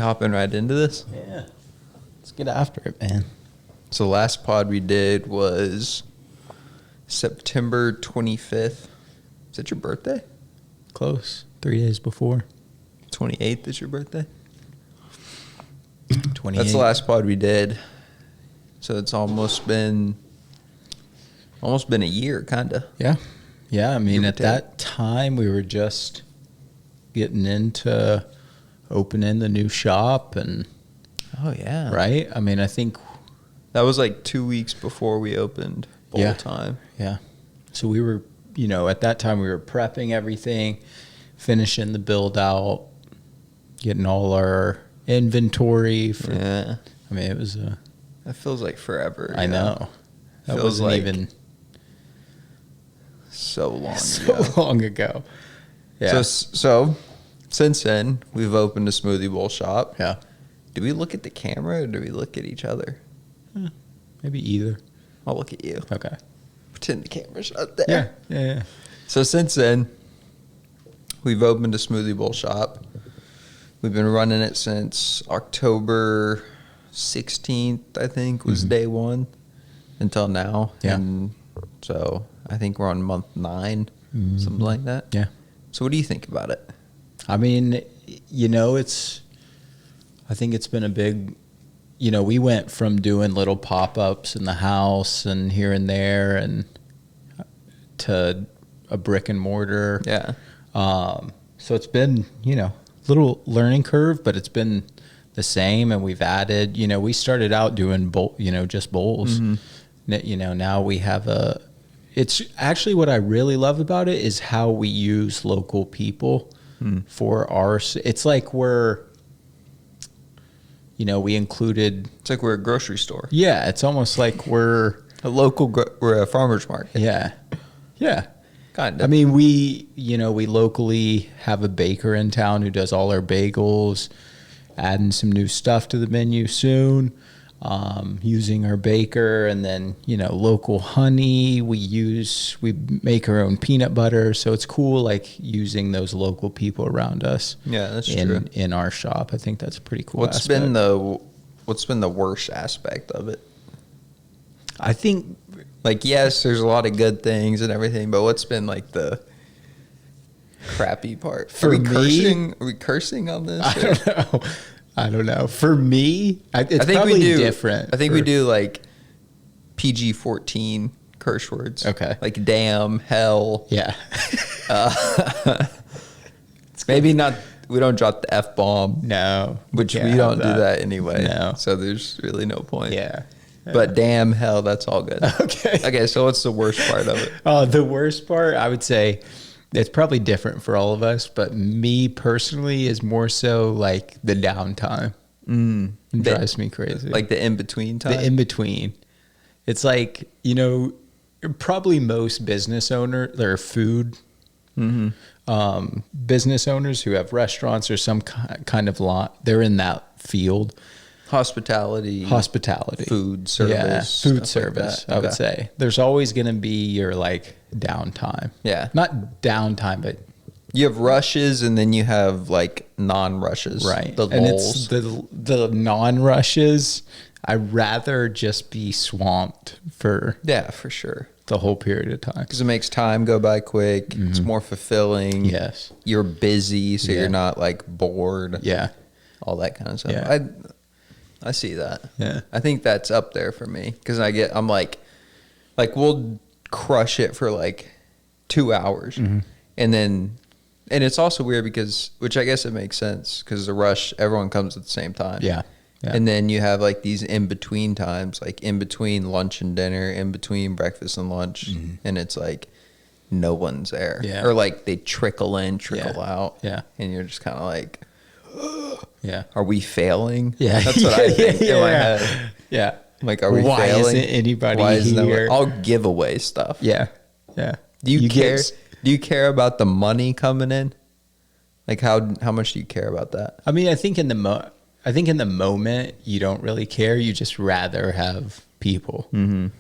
hopping right into this? Yeah. Let's get after it, man. So the last pod we did was September 25th. Is that your birthday? Close. 3 days before. 28th is your birthday? 28. That's the last pod we did. So it's almost been a year, kind of. Yeah. Yeah, I mean, Give or at that time, we were just getting into opening the new shop and... Oh, yeah. Right? I mean, I think... That was like 2 weeks before we opened Bowl Time. Yeah. So we were, at that time we were prepping everything, finishing the build out, getting all our inventory. Yeah. I mean, it was a... That feels like forever. I know. That Feels wasn't like even... So long so ago. long ago. Yeah. So since then, we've opened a smoothie bowl shop. Yeah. Do we look at the camera or do we look at each other? Maybe either. I'll look at you. Okay. Pretend the camera's up there. Yeah. So since then, we've opened a smoothie bowl shop. We've been running it since October 16th, I think, was day one until now. Yeah. And so I think we're on month 9, something like that. Yeah. So what do you think about it? I mean, I think it's been a big, we went from doing little pop-ups in the house and here and there and to a brick and mortar. Yeah. So it's been, little learning curve, but it's been the same. And we've added, we started out doing just bowls. Now we have it's actually what I really love about it is how we use local people for it's like we included. It's like we're a grocery store. Yeah. It's almost like we're we're a farmer's market. Yeah. Yeah. Kind of. I mean, we locally have a baker in town who does all our bagels, adding some new stuff to the menu soon, using our baker, and then, local honey. We make our own peanut butter. So it's cool, like using those local people around us. Yeah, that's true. In our shop. I think that's a pretty cool What's aspect. been the worst aspect of it? I think, like, yes, there's a lot of good things and everything, but what's been like the crappy part? For me? Are we cursing on this? I don't know. For me, it's I think probably we do different. I think we do like PG-14 curse words. Okay. Like damn, hell. Yeah. Maybe not. We don't drop the F-bomb. No. Which can't we have don't do that anyway. No. So there's really no point. Yeah. But damn, hell, that's all good. Okay, so what's the worst part of it? The worst part, I would say, it's probably different for all of us, but me personally is more so like the downtime. It drives me crazy. Like the in-between time? The in-between. It's like, probably most business owners, they're food business owners who have restaurants or some kind of lot, they're in that field. Hospitality. Food service. Yeah, food service, like I would say. There's always going to be your, like, downtime. Yeah. Not downtime, but... You have rushes and then you have, like, non-rushes. Right. The and lulls. it's the non-rushes, I'd rather just be swamped for... Yeah, for sure. The whole period of time. Because it makes time go by quick. It's more fulfilling. Yes. You're busy, so Yeah. you're not, like, bored. Yeah. All that kind of stuff. Yeah. I see that. Yeah. I think that's up there for me because I'm like we'll crush it for like 2 hours, and it's also weird because, which I guess it makes sense because the rush, everyone comes at the same time. Yeah. Yeah. And then you have like these in between times, like in between lunch and dinner, in between breakfast and lunch, and it's like no one's there. Yeah. Or like they trickle in, trickle out. Yeah. And you're just kind of like, Yeah. are we failing? Yeah. That's what I think in my head. Yeah. I'm like, are we Why failing? isn't anybody Why isn't no here? one- I'll give away stuff. Yeah. Yeah. Do you care? get- Do you care about the money coming in? Like how much do you care about that? I mean, I think in the moment you don't really care. You just rather have people. Okay,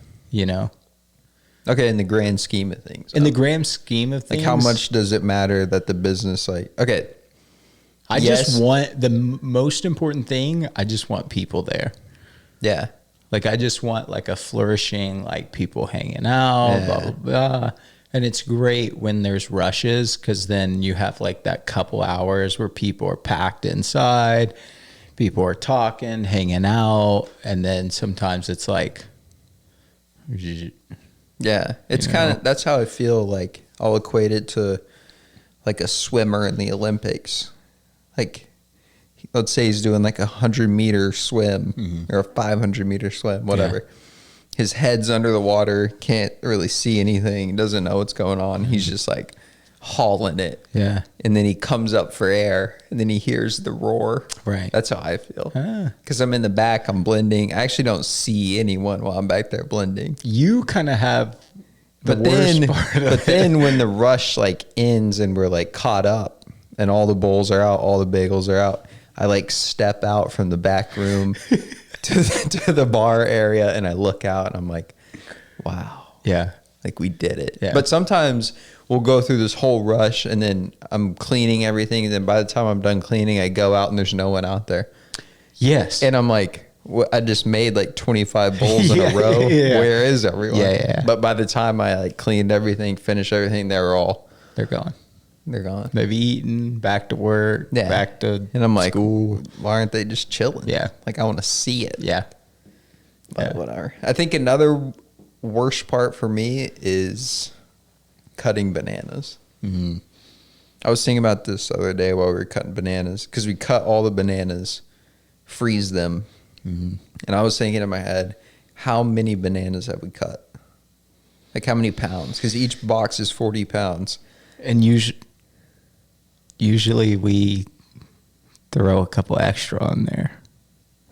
in the grand scheme of things. In the grand scheme of like things, how much does it matter that the business okay, I just want the most important thing. I just want people there. Yeah. Like, I just want like a flourishing, like people hanging out, blah, blah, blah. And it's great when there's rushes, because then you have like that couple hours where people are packed inside, people are talking, hanging out. And then sometimes it's like, yeah, it's kind of, that's how I feel. Like, I'll equate it to like a swimmer in the Olympics. Like, let's say he's doing like 100-meter swim or a 500-meter swim, whatever. Yeah. His head's under the water, can't really see anything, doesn't know what's going on. He's just like hauling it. Yeah. And then he comes up for air, and then he hears the roar. Right. That's how I feel. Because I'm in the back, I'm blending. I actually don't see anyone while I'm back there blending. You kind of have the worst part of it. But then when the rush like ends and we're like caught up and all the bowls are out, all the bagels are out, I like step out from the back room to the bar area, and I look out and I'm like, wow. Yeah. Like, we did it. Yeah. But sometimes we'll go through this whole rush, and then I'm cleaning everything, and then by the time I'm done cleaning, I go out and there's no one out there. Yes. And I'm like, I just made like 25 bowls in a row. Yeah. Where is everyone? Yeah. But by the time I like cleaned everything, finished everything, they're gone. They're gone. They've eaten, back to work, back to and I'm like, school. Why aren't they just chilling? Yeah. Like, I want to see it. Yeah. But whatever. I think another worst part for me is cutting bananas. Mm-hmm. I was thinking about this the other day while we were cutting bananas, because we cut all the bananas, freeze them. Mm-hmm. And I was thinking in my head, how many bananas have we cut? Like, how many pounds? Because each box is 40 pounds. And usually we throw a couple extra on there.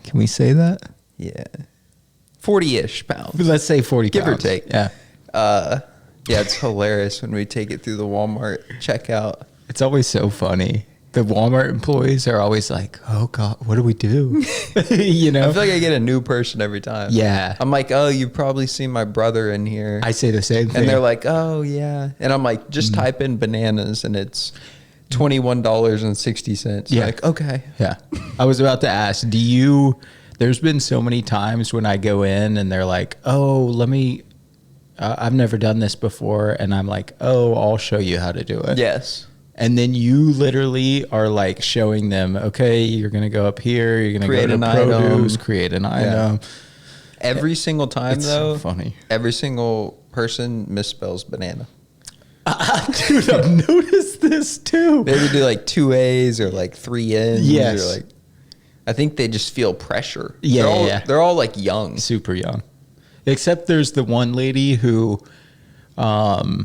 Can we say that? Yeah. 40-ish pounds. Let's say 40 Give pounds. or take. Yeah. Yeah, it's hilarious when we take it through the Walmart checkout. It's always so funny. The Walmart employees are always like, oh, God, what do we do? You know? I feel like I get a new person every time. Yeah. I'm like, oh, you've probably seen my brother in here. I say the same thing. And they're like, oh, yeah. And I'm like, just type in bananas, and it's $21.60. Yeah. Like, okay. Yeah. I was about to ask, there's been so many times when I go in and they're like, oh, I've never done this before. And I'm like, oh, I'll show you how to do it. Yes. And then you literally are like showing them, okay, you're going to go up here. You're going to go to produce, create an item. Every single time, it's though, so funny. Every single person misspells banana. Dude, I've noticed this too. They would do like 2 A's or like 3 N's. Yes. Or like, I think they just feel pressure. Yeah, they're all like young. Super young. Except there's the one lady who I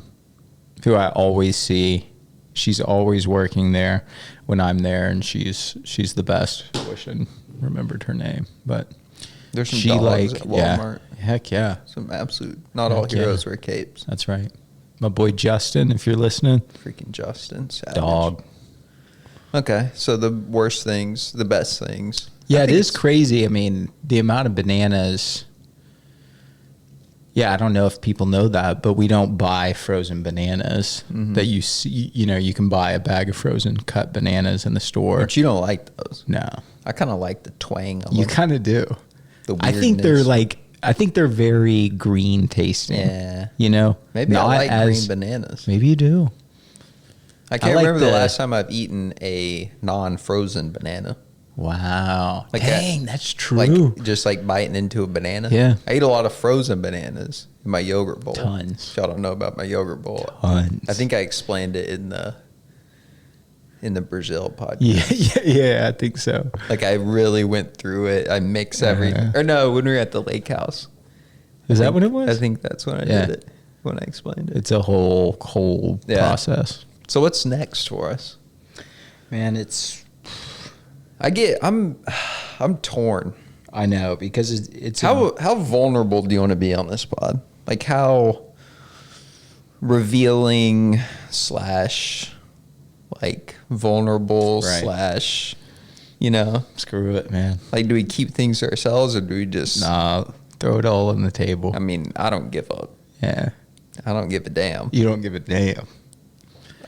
always see. She's always working there when I'm there, and she's the best. I wish I remembered her name, but there's some dogs at Walmart. Yeah, heck yeah. Some absolute. Not all heroes wear capes. That's right. My boy Justin, if you're listening. Freaking Justin. Savage. Dog. Okay, so the worst things, the best things. Yeah, it is crazy. I mean, the amount of bananas. Yeah, I don't know if people know that, but we don't buy frozen bananas that you see. You can buy a bag of frozen cut bananas in the store. But you don't like those. No. I kind of like the twang of them. You kind of do. The weirdness. I think they're very green tasting. Yeah. You know? Maybe I like green bananas. Maybe you do. I can't remember the last time I've eaten a non-frozen banana. Wow. Like dang, that's true. Like just like biting into a banana. Yeah. I eat a lot of frozen bananas in my yogurt bowl. Tons. If y'all don't know about my yogurt bowl. Tons. I think I explained it in the Brazil podcast. Yeah, I think so. Like, I really went through it. I mix everything. Or no, when we were at the lake house. Is that what it was? I think that's when I did it. When I explained it. It's a whole process. So what's next for us? Man, I'm torn. I know, because it's how vulnerable do you want to be on this pod? Like, how revealing / like vulnerable / screw it, man. Like, do we keep things to ourselves, or do we just throw it all on the table? I mean, I don't give up. Yeah. I don't give a damn. You don't give a damn.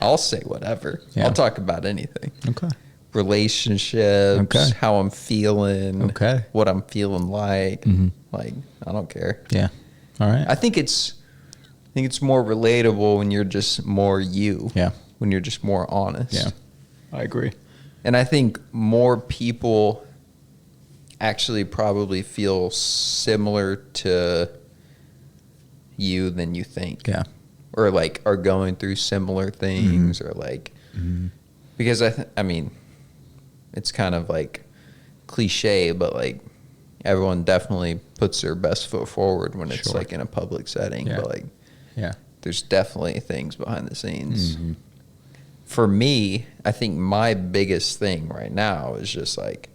I'll say whatever. Yeah. I'll talk about anything. Okay. relationships, Okay. how I'm feeling, Okay. what I'm feeling like. Mhm. Like, I don't care. Yeah. All right. I think it's more relatable when you're just more you. Yeah. When you're just more honest. Yeah. I agree. And I think more people actually probably feel similar to you than you think. Yeah. Or like are going through similar things or like because I mean it's kind of like cliche, but like everyone definitely puts their best foot forward when it's Sure. like in a public setting. Yeah. But like Yeah. there's definitely things behind the scenes. For me, I think my biggest thing right now is just like,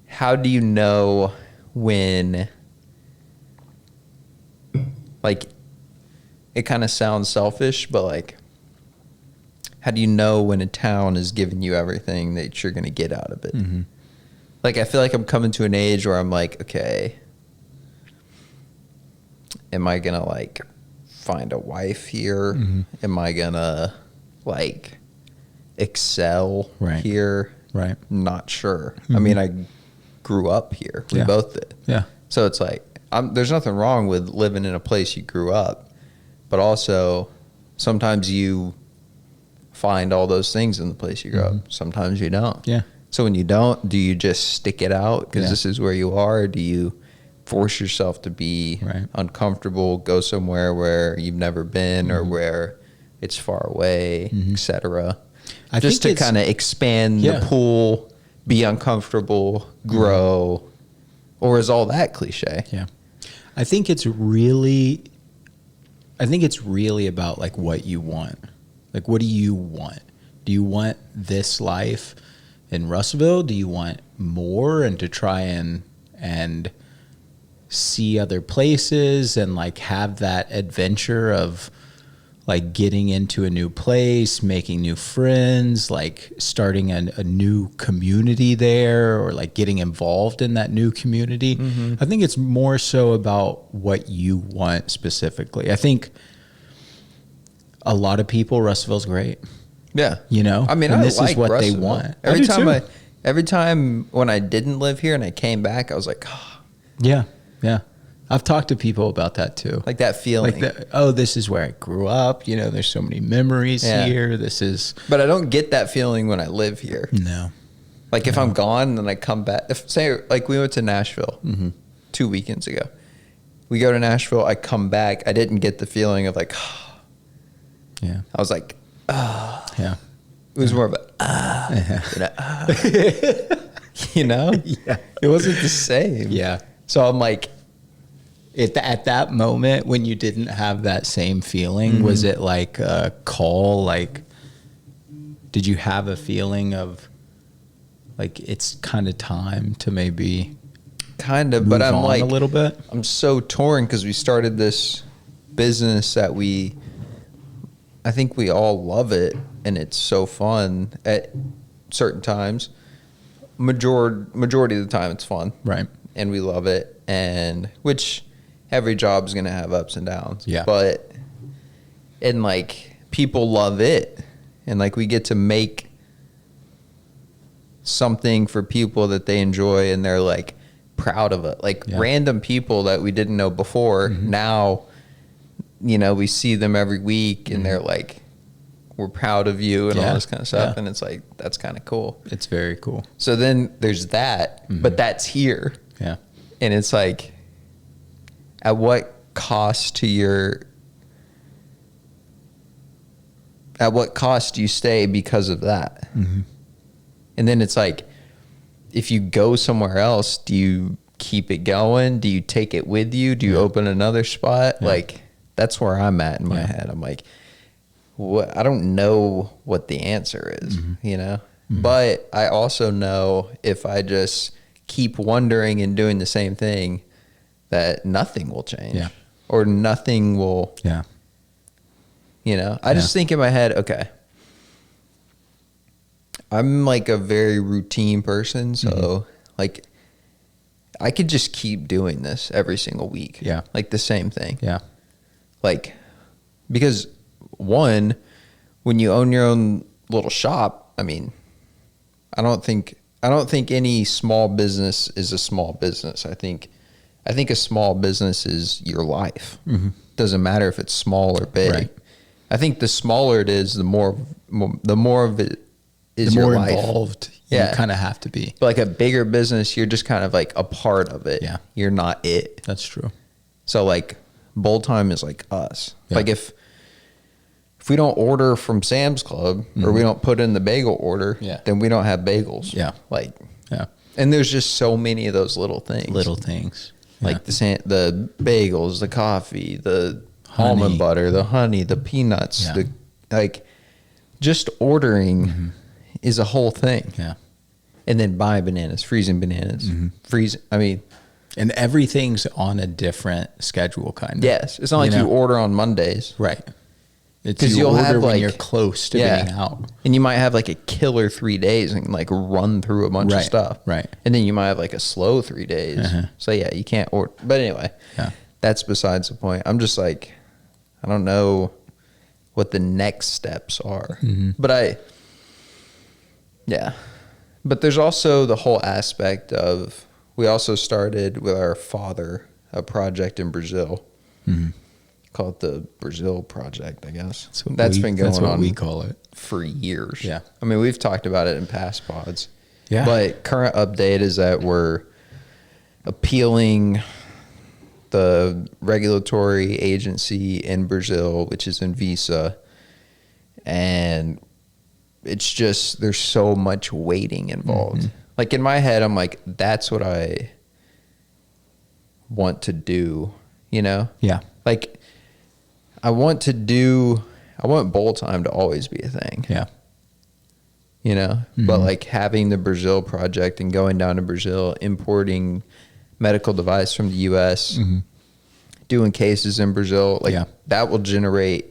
how do you know when, like, it kind of sounds selfish, but like, how do you know when a town is giving you everything that you're going to get out of it? Mm-hmm. Like, I feel like I'm coming to an age where I'm like, okay, am I going to like find a wife here? Mm-hmm. Am I going to like excel Right. here? Right. Not sure. I mean, I grew up here. We Yeah. both did. Yeah. So it's like, there's nothing wrong with living in a place you grew up, but also sometimes you find all those things in the place you grew up. Sometimes you don't. Yeah. So when you don't, do you just stick it out because Yeah. this is where you are? Or do you force yourself to be Right. uncomfortable, go somewhere where you've never been or where it's far away, etc. I Just think to it's- kind of expand Yeah. the pool, be uncomfortable, grow, or is all that cliche? Yeah. I think it's really about like what you want. Like, what do you want? Do you want this life in Russellville? Do you want more and to try and see other places and like have that adventure of like getting into a new place, making new friends, like starting a new community there or like getting involved in that new community? I think it's more so about what you want specifically. I think a lot of people, Russellville's great. Yeah. You know? I mean, And I this is like what they Russellville. want. Every I do time too. every time when I didn't live here and I came back, I was like, oh, Yeah. Yeah. I've talked to people about that too. like that feeling. Like, this is where I grew up. You know, there's so many memories Yeah. here. This is. But I don't get that feeling when I live here. No. Like if I'm gone and then I come back, if say like we went to Nashville 2 weekends ago, we go to Nashville, I come back, I didn't get the feeling of like, Yeah. I was like, Yeah. it was more of you know, Yeah. it wasn't the same. Yeah. So I'm like, At that moment when you didn't have that same feeling, was it like a call? Like, did you have a feeling of like it's kind of time to maybe kind of, move but I'm on like a little bit? I'm so torn because we started this business that I think we all love it and it's so fun at certain times. Majority of the time it's fun. Right. And we love it, and which every job is going to have ups and downs. Yeah. But and like people love it, and like we get to make something for people that they enjoy and they're like proud of it. Like Yeah. random people that we didn't know before, now you know, we see them every week and they're like, we're proud of you and all Yeah. this kind of stuff. Yeah. And it's like, that's kind of cool. It's very cool. So then there's that, but that's here. Yeah. And it's like, at what cost to at what cost do you stay because of that? And then it's like, if you go somewhere else, do you keep it going? Do you take it with you? Do you open another spot? Yeah. Like, that's where I'm at in my Yeah. head. I'm like, what? I don't know what the answer is, you know? But I also know if I just keep wondering and doing the same thing, that nothing will change. Yeah. Or nothing will, Yeah. you know? I just think in my head, okay, I'm like a very routine person. So, like, I could just keep doing this every single week. Yeah. Like the same thing. Yeah. Like, because one, when you own your own little shop, I mean, I don't think any small business is a small business. I think a small business is your life. Doesn't matter if it's small or big. Right. I think the smaller it is, the more of it is The your more life. involved you kind of have to be. But like a bigger business, you're just kind of like a part of it. Yeah. You're not it. That's true. So like Bowl Time is like us. Yeah. Like if we don't order from Sam's Club or we don't put in the bagel order, Yeah. then we don't have bagels. Yeah. Like, Yeah. and there's just so many of those little things. Little things. Like the bagels, the coffee, the Honey. almond butter, the honey, the peanuts, Yeah. like just ordering is a whole thing. Yeah. And then buying bananas, freezing bananas, I mean, And everything's on a different schedule, kind of. yes, it's not like you order on Mondays. Right. It's 'Cause you you'll order have, when like- you're close to Yeah. being out. And you might have like a killer 3 days and like run through a bunch of Right, stuff. right. And then you might have like a slow 3 days. So yeah, you can't order. But anyway, Yeah. that's besides the point. I'm just like, I don't know what the next steps are. But but there's also the whole aspect of, we also started with our father a project in Brazil. Call it the Brazil Project, I guess. That's been going That's what on we call it. for years. Yeah. I mean, we've talked about it in past pods. Yeah. But current update is that we're appealing the regulatory agency in Brazil, which is Anvisa. And it's just, there's so much waiting involved. Like in my head, I'm like, that's what I want to do, you know? Yeah. Like, I want Bowl Time to always be a thing, Yeah. you know? But like having the Brazil project and going down to Brazil, importing medical device from the US, doing cases in Brazil, like Yeah. that will generate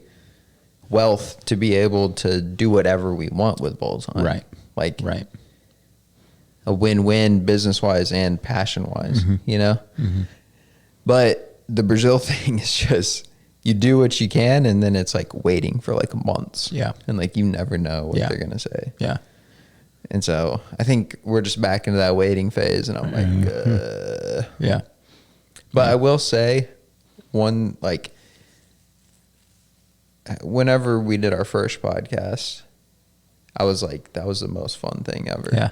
wealth to be able to do whatever we want with Bowl Time. Right. Like Right. a win-win business-wise and passion-wise, you know? But the Brazil thing is just, you do what you can, and then it's like waiting for like months. Yeah. And like you never know what they're going to say. Yeah. And so I think we're just back into that waiting phase, and I'm like, Yeah. But I will say, whenever we did our first podcast, I was like, that was the most fun thing ever. Yeah.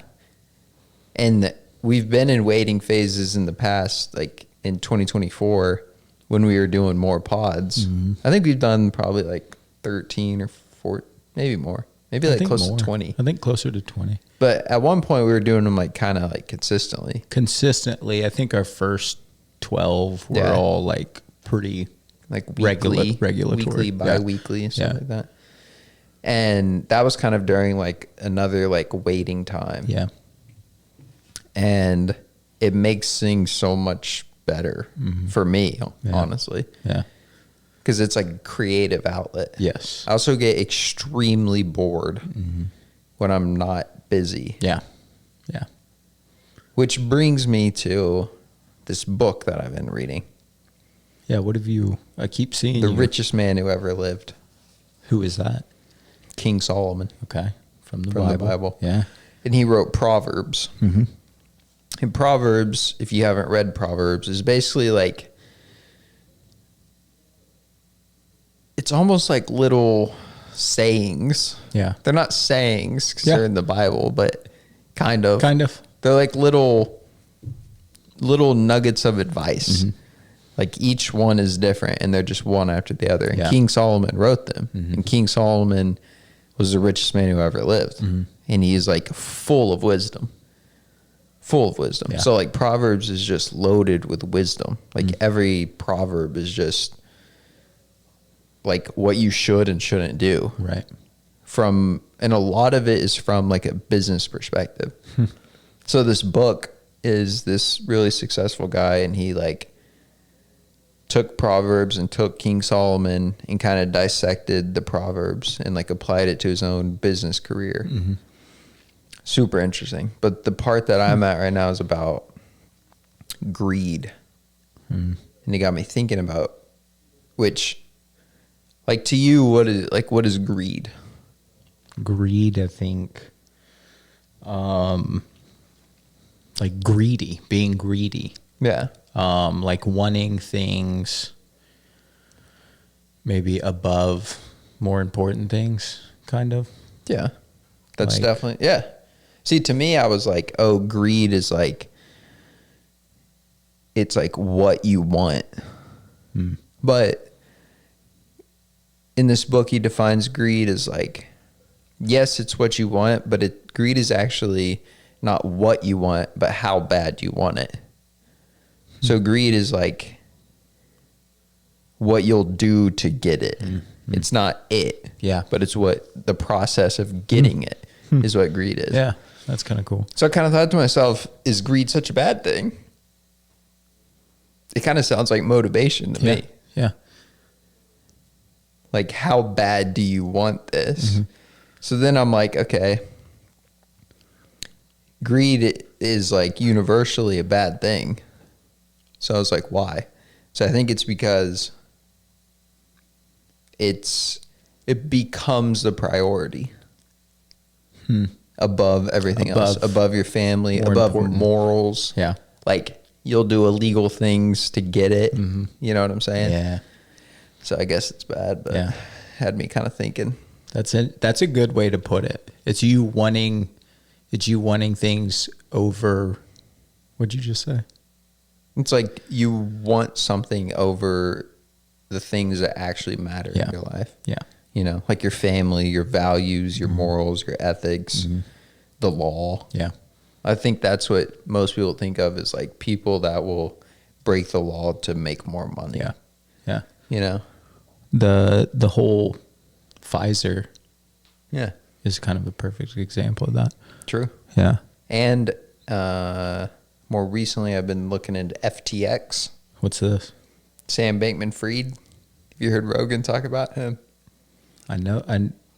And we've been in waiting phases in the past, like in 2024, when we were doing more pods. I think we've done probably like 13 or 14, maybe more. Maybe I like think close more. to 20. I think closer to 20. But at one point we were doing them like kind of like consistently. Consistently, I think our first 12 were Yeah. all like pretty Like weekly, regulatory. weekly, Yeah. bi-weekly, and stuff Yeah. like that. And that was kind of during like another like waiting time. Yeah. And it makes things so much better for me, Yeah. honestly, Yeah. because it's like a creative outlet. Yes. I also get extremely bored when I'm not busy, Yeah. Yeah. which brings me to this book that I've been reading, Yeah. What have you? I keep seeing The you. Richest Man Who Ever Lived, Who is that? King Solomon. Okay. From the From Bible. the Bible. Yeah. And he wrote Proverbs. Mm-hmm. And Proverbs, if you haven't read Proverbs, is basically like, it's almost like little sayings. Yeah. They're not sayings because Yeah. they're in the Bible, but kind of. Kind of. They're like little nuggets of advice. Like each one is different, and they're just one after the other. And Yeah. King Solomon wrote them. And King Solomon was the richest man who ever lived. And he's like full of wisdom. Full of wisdom. Yeah. So like Proverbs is just loaded with wisdom. Like every proverb is just like what you should and shouldn't do. Right. And a lot of it is from like a business perspective. So this book is this really successful guy, and he like took Proverbs and took King Solomon and kind of dissected the Proverbs and like applied it to his own business career. Super interesting. But the part that I'm at right now is about greed. And it got me thinking about, which, like, to you, what is greed? Greed, I think. like greedy, being greedy, Yeah. like wanting things maybe above more important things, kind of. Yeah. That's Like- definitely, yeah. See, to me, I was like, oh, greed is like, it's like what you want. But in this book, he defines greed as like, yes, it's what you want, but greed is actually not what you want, but how bad you want it. So greed is like what you'll do to get it. It's not it. Yeah. But it's what the process of getting it is what greed is. Yeah, that's kind of cool. So I kind of thought to myself, is greed such a bad thing? It kind of sounds like motivation to me. Yeah. Like, how bad do you want this? So then I'm like, okay, greed is like universally a bad thing. So I was like, why? So I think it's because it becomes the priority above everything else, above your family, More above important. morals. Yeah. Like, you'll do illegal things to get it. You know what I'm saying? Yeah. So I guess it's bad, but Yeah. had me kind of thinking. That's it. That's a good way to put it. It's you wanting things over. What'd you just say? It's like you want something over the things that actually matter Yeah. in your life. Yeah. You know, like your family, your values, your morals, your ethics, the law. Yeah. I think that's what most people think of as like people that will break the law to make more money. Yeah. Yeah. You know? The whole Pfizer Yeah. is kind of a perfect example of that. True. Yeah. And more recently, I've been looking into FTX. What's this? Sam Bankman-Fried. Have you heard Rogan talk about him? I know.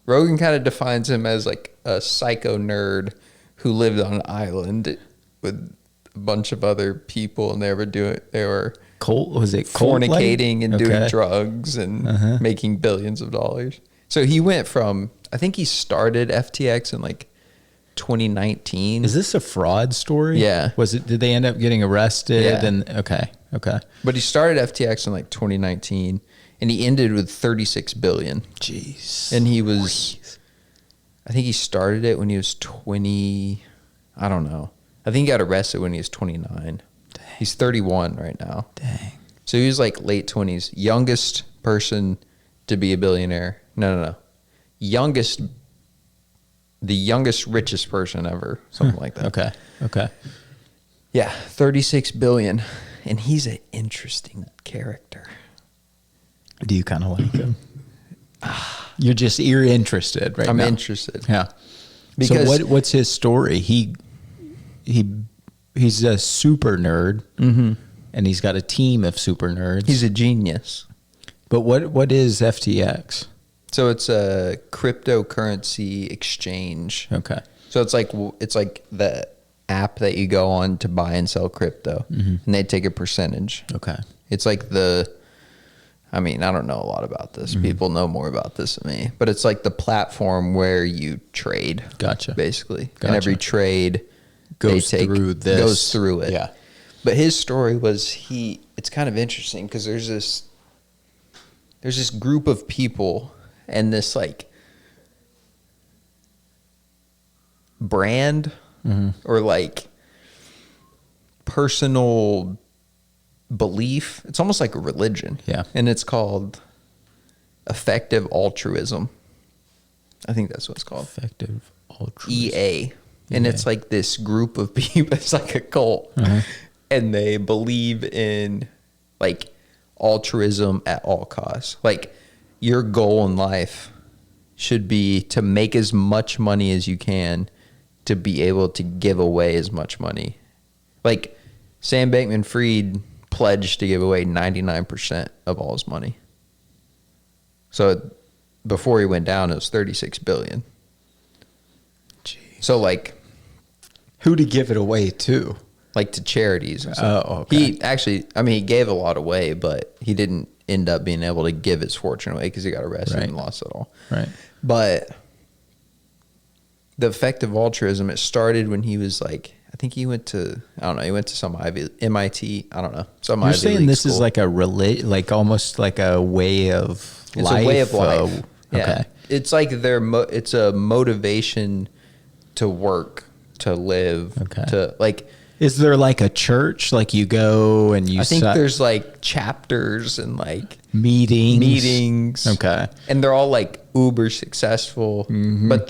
Rogan kind of defines him as like a psycho nerd who lived on an island with a bunch of other people, and they were Colt, was it Colt fornicating and doing Okay. drugs and making billions of dollars. So he went from, I think he started FTX in like 2019. Is this a fraud story? Yeah. Was it? Did they end up getting arrested? Yeah. And okay. But he started FTX in like 2019, and he ended with 36 billion. Jeez. And he was, I think he started it when he was 20. I don't know. I think he got arrested when he was 29. Dang. He's 31 right now. Dang. So he was like late 20s, youngest person to be a billionaire. No. The youngest richest person ever, something like that. Okay. Yeah, 36 billion. And he's an interesting character. Do you kind of like him? You're interested right I'm now. interested. Yeah. Because- so what's his story? He's a super nerd, and he's got a team of super nerds. He's a genius. But what is FTX? So it's a cryptocurrency exchange. Okay. So it's like the app that you go on to buy and sell crypto, and they take a percentage. Okay. It's like I don't know a lot about this. People know more about this than me, but it's like the platform where you trade. Gotcha. Basically, Gotcha. and every trade Goes through this. Goes through it. Yeah. But his story was it's kind of interesting because there's this group of people and this like brand or like personal belief. It's almost like a religion. Yeah. And it's called effective altruism. I think that's what it's called. Effective altruism. EA. And it's like this group of people, it's like a cult. And they believe in like altruism at all costs. Like your goal in life should be to make as much money as you can to be able to give away as much money. Like Sam Bankman-Fried pledged to give away 99% of all his money. So before he went down, it was 36 billion. Jeez. So like, Who to give it away to? like to charities and stuff. Oh, okay. He actually, he gave a lot away, but he didn't end up being able to give his fortune away because he got arrested Right. and lost it all. Right. But the effective altruism, it started when he was like, I think he went to, I don't know, he went to some MIT, I don't know, some You're Ivy saying League this school. is like like almost like a way of It's life? a way of life. Yeah. Okay. It's like it's a motivation to work, to live, Okay. to like, Is there like a church, like you go and you I think set there's like chapters and like meetings? Okay. Mm-hmm. and they're all like uber successful, but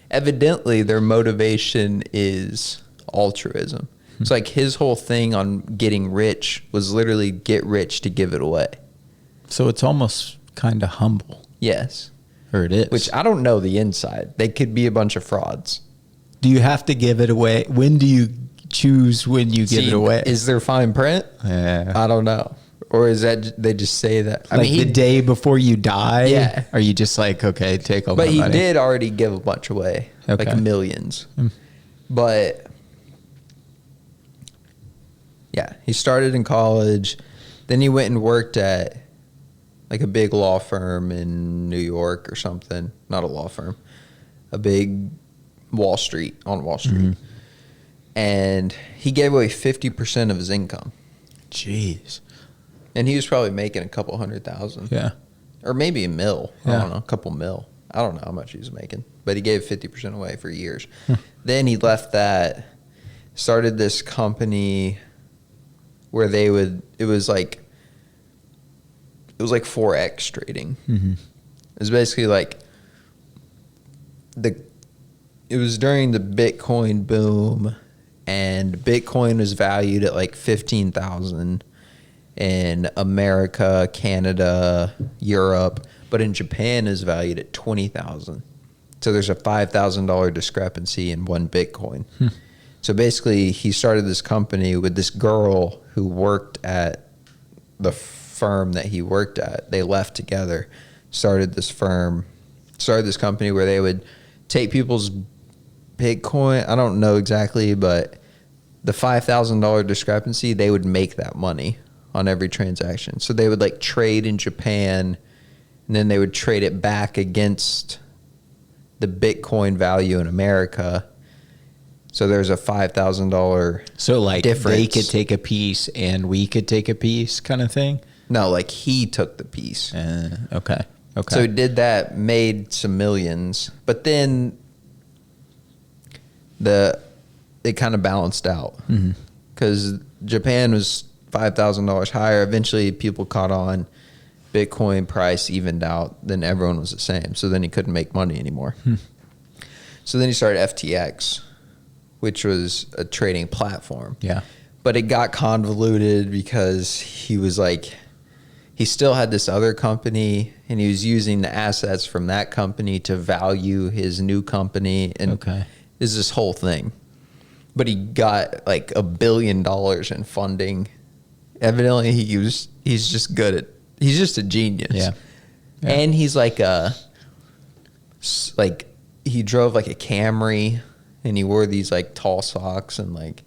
evidently their motivation is altruism. Hmm. It's like his whole thing on getting rich was literally get rich to give it away. So it's almost kind of humble, Yes. or it is. Which I don't know the inside. They could be a bunch of frauds. Do you have to give it away? When do you choose when you give it away? Is there fine print? Yeah. I don't know. Or is that they just say that? I Like mean, the day before you die? Yeah. Are you just like, okay, take all but my he money? did already give a bunch away, Okay. like millions. But yeah, he started in college. Then he went and worked at like a big law firm in New York or something. Not a law firm, a big on Wall Street. And he gave away 50% of his income. Jeez. And he was probably making a couple $100,000. Yeah. Or maybe a mil. I Yeah. don't know, a couple mil. I don't know how much he was making. But he gave 50% away for years. Then he left that, started this company where it was like Forex trading. Mm-hmm. It was basically like it was during the Bitcoin boom, and Bitcoin was valued at like 15,000 in America, Canada, Europe, but in Japan is valued at 20,000. So there's a $5,000 discrepancy in one Bitcoin. So basically, he started this company with this girl who worked at the firm that he worked at. They left together, started this company where they would take people's Bitcoin. I don't know exactly, but the $5,000 discrepancy, they would make that money on every transaction. So they would like trade in Japan, and then they would trade it back against the Bitcoin value in America. So there's a $5,000 So like difference. they could take a piece and we could take a piece kind of thing? No, like he took the piece. Okay. Okay. So he did that, made some millions, but then it kind of balanced out because Japan was $5,000 higher. Eventually, people caught on. Bitcoin price evened out. Then everyone was the same. So then he couldn't make money anymore. So then he started FTX, which was a trading platform. Yeah. But it got convoluted because he was like, he still had this other company, and he was using the assets from that company to value his new company. And Okay. is this whole thing. But he got like $1 billion in funding. Evidently, he's just a genius. Yeah. Yeah. And he's like he drove like a Camry, and he wore these like tall socks and like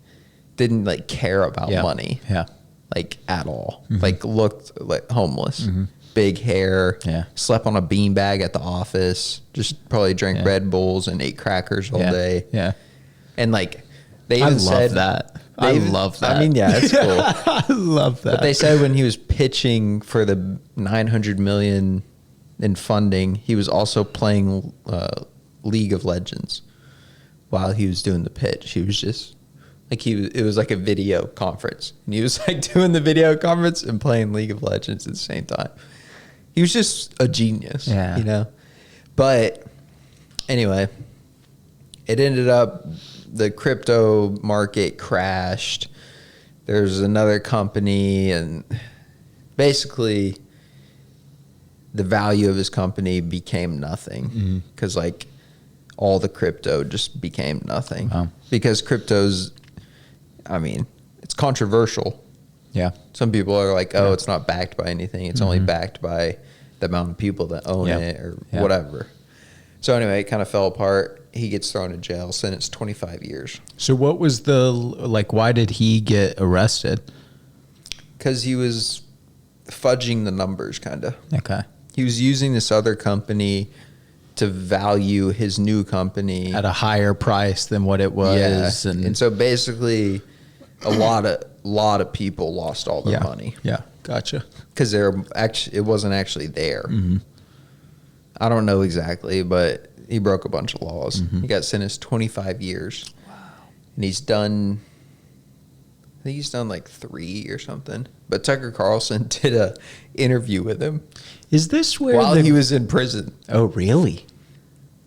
didn't like care about Yeah. money. Yeah. Like at all. Like looked like homeless. Big hair. Yeah. Slept on a beanbag at the office. Just probably drank Yeah. Red Bulls and ate crackers all Yeah. day. Yeah. And like they I even love said that. I love that. I mean, yeah, it's cool. I love that. But they said when he was pitching for the $900 million in funding, he was also playing League of Legends while he was doing the pitch. He was just like it was like a video conference, and he was like doing the video conference and playing League of Legends at the same time. He was just a genius, Yeah. you know. But anyway, it ended up the crypto market crashed. There's another company, and basically the value of his company became nothing because like all the crypto just became nothing. Wow. Because crypto's, I mean, it's controversial. Yeah. Some people are like, oh, it's not backed by anything. It's only backed by the amount of people that own Yeah. it or Yeah. whatever. So anyway, it kind of fell apart. He gets thrown in jail, sentenced 25 years. So what was why did he get arrested? Because he was fudging the numbers, kind of. Okay. He was using this other company to value his new company at a higher price than what it was. Yeah. And so basically a lot of people lost all their money. Yeah. Gotcha. Because it wasn't actually there. Mm-hmm. I don't know exactly, but he broke a bunch of laws. Mm-hmm. He got sentenced 25 years. Wow. And I think he's done like 3 or something. But Tucker Carlson did a interview with him. Is this where while he was in prison? Oh, really?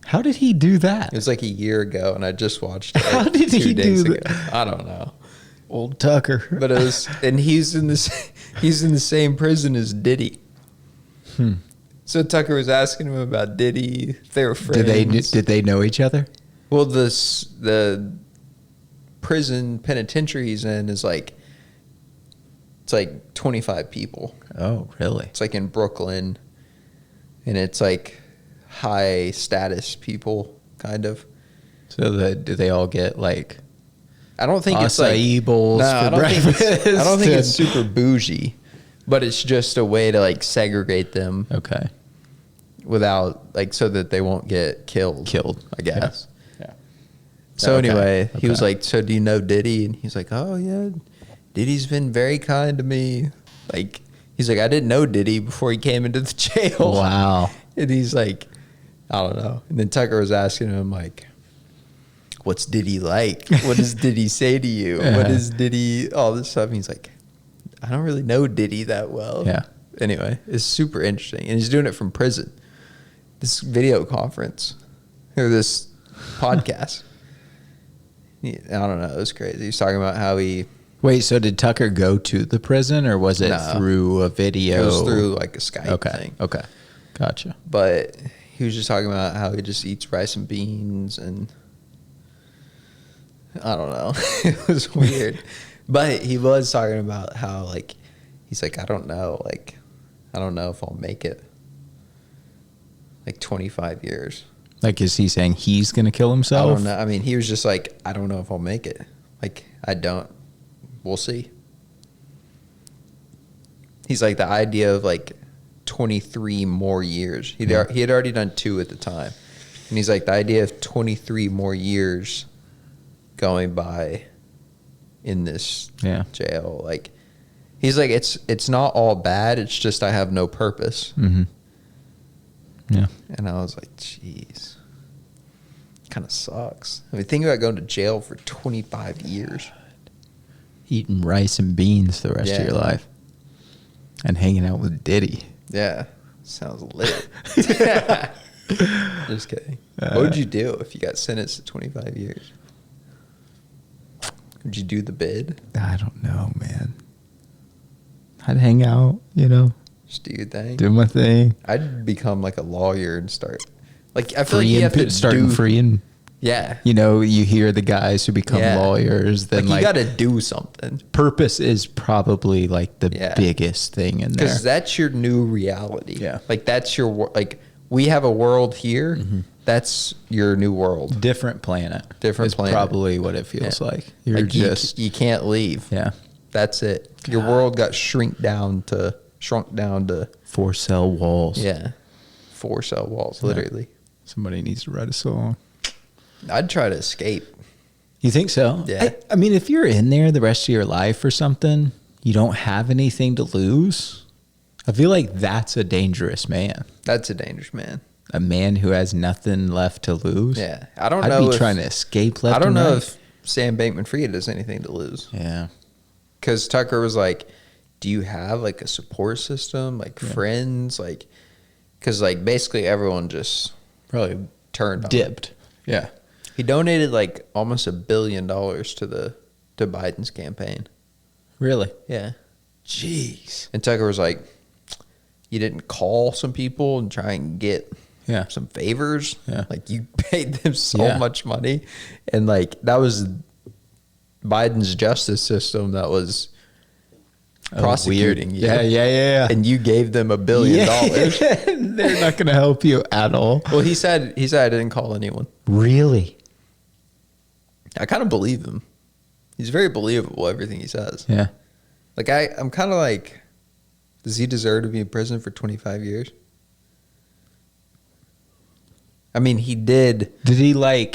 How did he do that? It was like a year ago, and I just watched it. How did he do that? I don't know. Old Tucker. But it was, and he's in the same prison as Diddy. So Tucker was asking him about Diddy. They were friends. Did they know each other? Well, the prison penitentiary he's in is like, it's like 25 people. Oh, really? It's like in Brooklyn, and it's like high status people, kind of. So do they all get like? I don't think it's like acai bowls for breakfast. I don't think it's super bougie, but it's just a way to like segregate them. Okay. Without like so that they won't get killed, I guess. Yeah. So Okay. anyway, he was Okay. like, "So do you know Diddy?" And he's like, "Oh yeah, Diddy's been very kind to me." Like he's like, "I didn't know Diddy before he came into the jail." Wow. And he's like, "I don't know." And then Tucker was asking him like, "What's Diddy like? What does Diddy say to you? What is Diddy? All this stuff." And he's like, "I don't really know Diddy that well." Yeah. Anyway, it's super interesting, and he's doing it from prison. This video conference or this podcast. I don't know. It was crazy. He's talking about how he. Wait, so did Tucker go to the prison, or was it No. through a video? It was through like a Skype thing. Okay. Gotcha. But he was just talking about how he just eats rice and beans, and I don't know. It was weird. But he was talking about how like he's like, I don't know if I'll make it. Like 25 years. Like, is he saying he's going to kill I himself? don't know. I mean, he was just like, I don't know if I'll make it. Like, we'll see. He's like, the idea of like 23 more years. He had already done 2 at the time. And he's like, the idea of 23 more years going by in this jail. Like, he's like, it's not all bad. It's just I have no purpose. Mm-hmm. Yeah. And I was like, jeez. Kind of sucks. I mean, think about going to jail for 25 years. Eating rice and beans the rest of your life. And hanging out with Diddy. Yeah. Sounds lit. Just kidding. What would you do if you got sentenced to 25 years? Would you do the bid? I don't know, man. I'd hang out, you know, Just do your thing? do my thing. I'd become like a lawyer and start. Like, I feel like Free you and have to starting do. free and, Yeah. you know, you hear the guys who become Yeah. lawyers. Then Like, you got to do something. purpose is probably like the Yeah. biggest thing in there. Because that's your new reality. Yeah. Like, that's your, like, we have a world here. Mm-hmm. That's your new world. Different planet. Different is planet. probably what it feels Yeah. like. You're Like, just you can't leave. yeah. That's it. Your world got shrunk down to 4-cell walls. 4-cell walls, literally. Somebody needs to write a song. I'd try to escape. You think so? Yeah. I mean, if you're in there the rest of your life or something, you don't have anything to lose. I feel like that's a dangerous man. That's a dangerous man. A man who has nothing left to lose. Yeah. I don't I'd know be if, trying to escape left I don't and know right. if Sam Bankman-Fried has anything to lose. Yeah. Because Tucker was like, do you have like a support system, like friends? Like, because like basically everyone just Probably turned on him. dipped. Yeah. He donated like almost $1 billion to Biden's campaign. Really? Yeah. Jeez. And Tucker was like, you didn't call some people and try and get some favors. Yeah. Like, you paid them so Yeah. much money. And like, that was Biden's justice system that was prosecuting you. Yeah. And you gave them $1 billion. They're not going to help you at all. Well, he said I didn't call anyone. Really? I kind of believe him. He's very believable, everything he says. Yeah. Like, I'm kind of like, does he deserve to be in prison for 25 years? I mean, he did Did he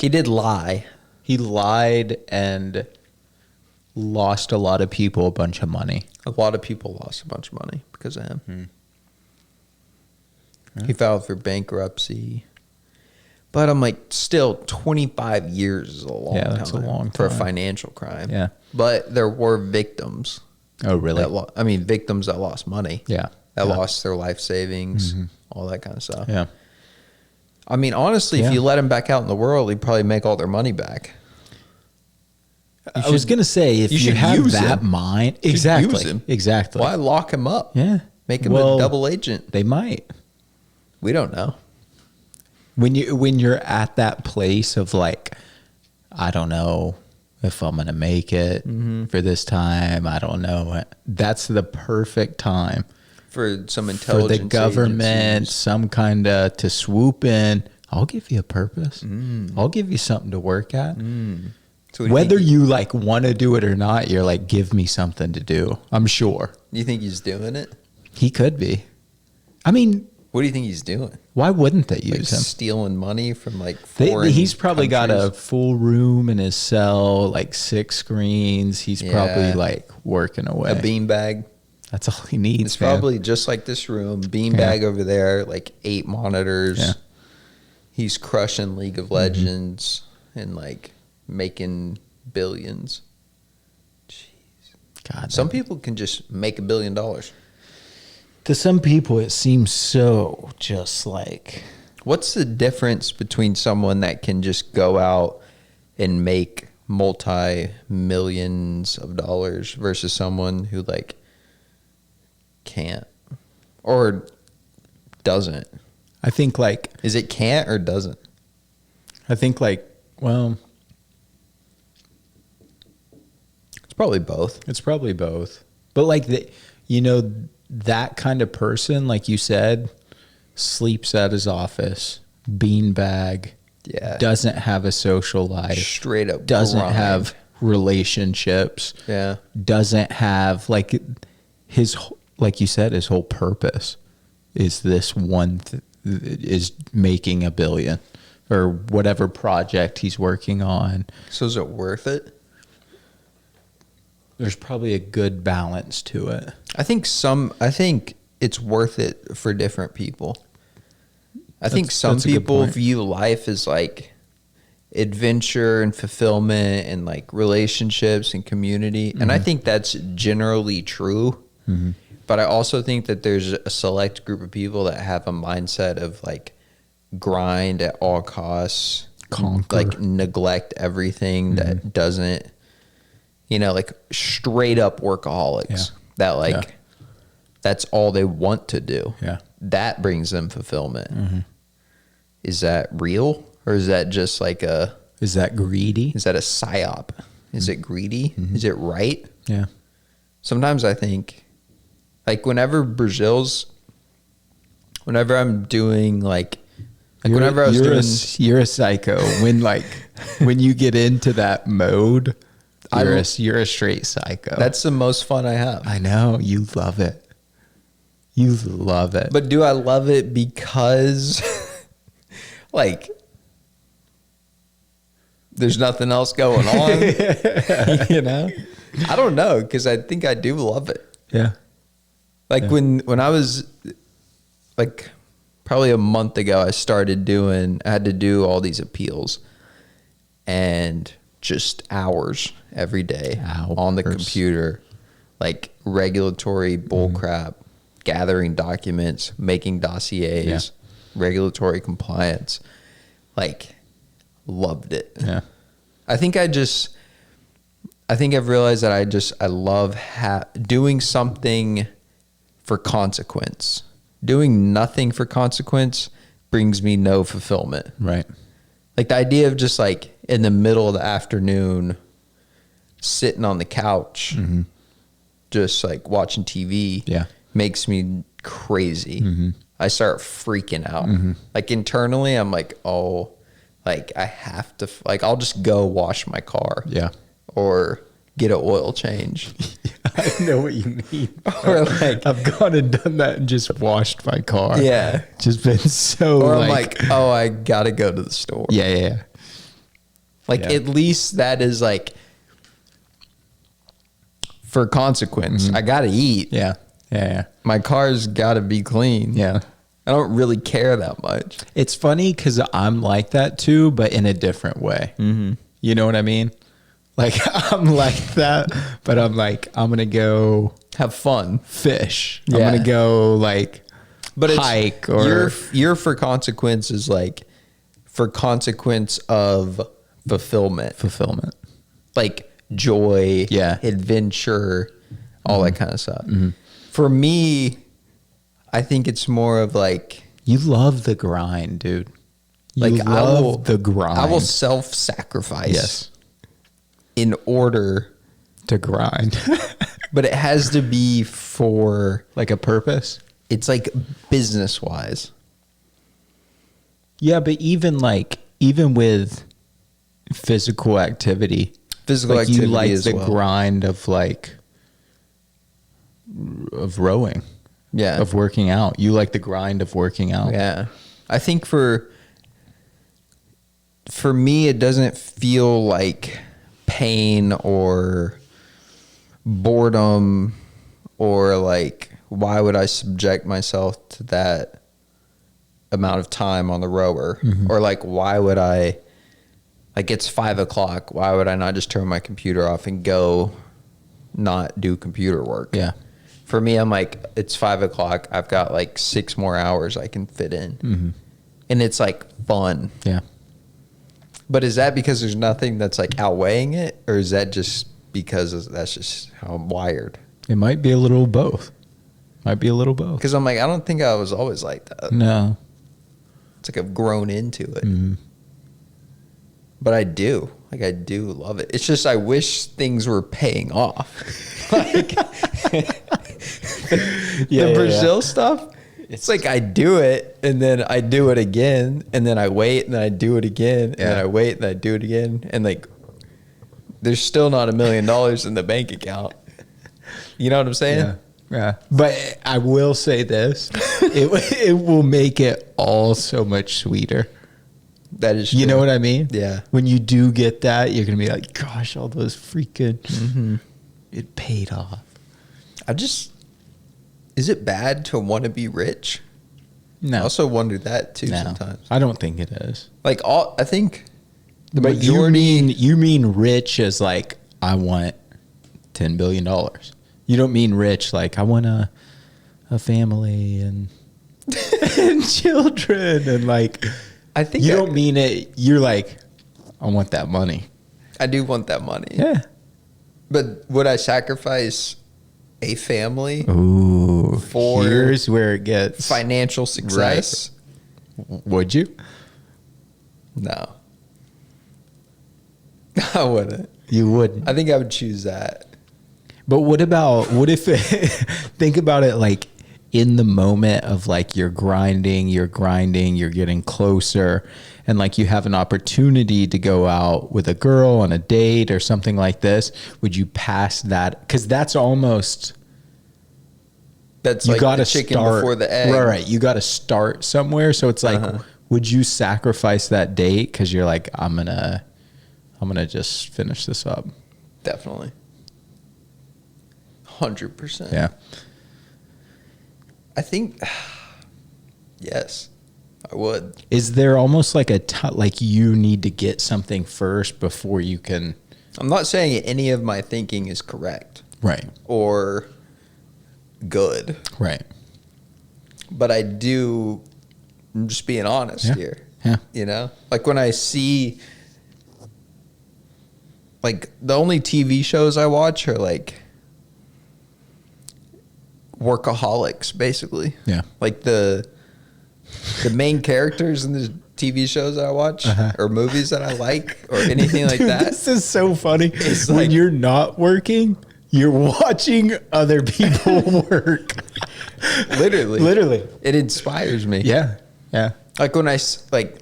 did lie. he lied and lost a lot of people a bunch of money. A lot of people lost a bunch of money because of him. He filed for bankruptcy. But I'm like, still, 25 years is a long time. That's a long for a time. financial crime. Yeah. But there were victims. Oh, really? Victims that lost money. Yeah. That Yeah. lost their life savings, all that kind of stuff. Yeah. I mean, honestly, Yeah. if you let him back out in the world, he'd probably make all their money back. I was going to say, if you you should have use that him. mind. should Exactly. use him. Exactly. Why lock him up? Yeah. Make him Well, a double agent. They might. We don't know. When you're at that place of like, I don't know if I'm gonna make it for this time. I don't know. That's the perfect time For some for intelligence the government, agencies. some kind of to swoop in. I'll give you a purpose. I'll give you something to work at. So what do you Whether think you like want to do it or not, you're like, give me something to do. I'm sure you think he's doing it? he could be. I mean, What do you think he's doing? why wouldn't they Like use him? stealing money from like foreign He's probably got a countries? full room in his cell, like 6 screens. He's probably Yeah. like working away. a beanbag. That's all he needs. It's man. probably just like this room, beanbag over there, like 8 monitors. Yeah. He's crushing League of Legends and like making billions. God. Some people can just make $1 billion. To some people, it seems so just like What's the difference between someone that can just go out and make multi-millions of dollars versus someone who like can't or doesn't? I think like Is it can't or doesn't? well, It's probably both. it's probably both. But like that kind of person, like you said, sleeps at his office, beanbag, Yeah. doesn't have a social life, Straight up doesn't grind. have relationships, Yeah. doesn't have like like you said, his whole purpose is this is making $1 billion or whatever project he's working on. So is it worth it? There's probably a good balance to it. I think it's worth it for different people. I think some that's a good people point. view life as like adventure and fulfillment and like relationships and community. And I think that's generally true. But I also think that there's a select group of people that have a mindset of like grind at all costs, Conquer. like neglect everything that doesn't, like straight up workaholics Yeah. that like Yeah. that's all they want to do. Yeah. That brings them fulfillment. Is that real or is that just like Is that greedy? is that a psyop? Is it greedy? Is it right? Yeah. Sometimes I think like whenever I'm doing like whenever I was doing you're a psycho when you get into that mode. You're a straight psycho. that's the most fun I have. I know you love it. You love it. But do I love it because like there's nothing else going on? I don't know because I think I do love it. yeah. Like Yeah. when I was like probably a month ago, I had to do all these appeals and just hours every day on the Hours. computer, like regulatory bullcrap, gathering documents, making dossiers, regulatory compliance. Like loved it. Yeah. I think I've realized that I love doing something for consequence. Doing nothing for consequence brings me no fulfillment. Right. Like the idea of just like in the middle of the afternoon, sitting on the couch, just like watching TV, Yeah. makes me crazy. I start freaking out. Like internally, I'm like, oh, like I have to, like I'll just go wash my car. Yeah. Or get an oil change. I know what you mean. Or like, I've gone and done that and just washed my car. yeah. Just been so Or I'm like, oh, I gotta go to the store. yeah. Like Yeah. at least that is like for consequence. I gotta eat. Yeah. My car's gotta be clean. Yeah. I don't really care that much. It's funny because I'm like that too, but in a different way. Mm-hmm. You know what I mean? Like I'm like that, but I'm like, I'm going to go Have fun. fish. Yeah. I'm going to go like But it's, hike or your for consequence is like for consequence of fulfillment. fulfillment. Like joy, Yeah. adventure, all that kind of stuff. For me, I think it's more of like You love the grind, dude. You like love the grind. I will self-sacrifice Yes. in order, To grind. but it has to be for Like a purpose. it's like business wise. Yeah, but even with physical activity, Physical like activity you like as the well. grind of rowing, Yeah. of working out. You like the grind of working out. Yeah. I think for me it doesn't feel like pain or boredom or like why would I subject myself to that amount of time on the rower? Or like why would I like it's 5:00, why would I not just turn my computer off and go not do computer work? Yeah. For me, I'm like, it's 5:00. I've got like 6 more hours I can fit in. And it's like fun. Yeah. But is that because there's nothing that's like outweighing it? Or is that just because that's just how I'm wired? It might be a little both. Might be a little both. Because I'm like, I don't think I was always like that. No. It's like I've grown into it. Mm-hmm. But I do. Like, I do love it. It's just I wish things were paying off. Like, the Brazil stuff, it's like I do it and then I do it again and then I wait and then I do it again and then I wait and I do it again and like there's still not $1 million in the bank account. You know what I'm saying? Yeah. But I will say this. it will make it all so much sweeter. That is You know true. what I mean? Yeah. When you do get that, you're going to be like, gosh, all those freaking, it paid off. Is it bad to want to be rich? No. I also wonder that too No. sometimes. I don't think it is. Like I think the But majority. you mean rich as like, I want $10 billion. You don't mean rich like, I want a family and, and children and like, I think you don't mean it. You're like, I want that money. I do want that money. Yeah. But would I sacrifice a family, Ooh. For here's where it gets. financial success? Would you? No. I wouldn't. You wouldn't. I think I would choose that. But what if think about it like in the moment of like you're grinding, you're getting closer, and like you have an opportunity to go out with a girl on a date or something like this, would you pass that? Because that's almost That's you like got the to chicken start before the egg. Right. You got to start somewhere. So it's like, would you sacrifice that date because you're like, I'm gonna just finish this up? Definitely. 100%. Yeah. I think, yes, I would. Is there almost like like you need to get something first before you can? I'm not saying any of my thinking is correct Right. or good, Right. but I do, I'm just being honest Yeah. here. Yeah. You know, like when I see, like the only TV shows I watch are like workaholics, basically. Yeah. Like the main characters in the TV shows that I watch or movies that I like or anything like Dude, that. This is so funny. It's When like- you're not working, you're watching other people work. Literally. It inspires me. Yeah. Yeah. Like when like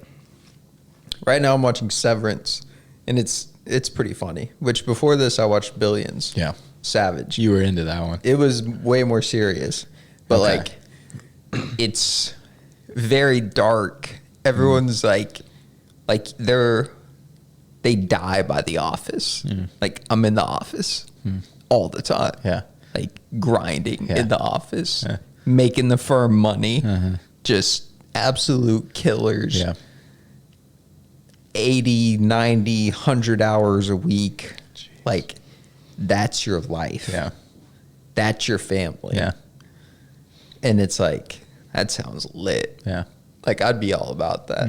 right now I'm watching Severance and it's pretty funny, which before this I watched Billions. Yeah. Savage. You were into that one. It was way more serious, but Okay. like it's very dark. Everyone's like they die by the office. Like I'm in the office all the time. Yeah. Like grinding Yeah. in the office, Yeah. making the firm money, Uh-huh. just absolute killers. Yeah. 80, 90, 100 hours a week. Like that's your life. Yeah. That's your family. Yeah. And it's like, that sounds lit. Yeah. Like I'd be all about that.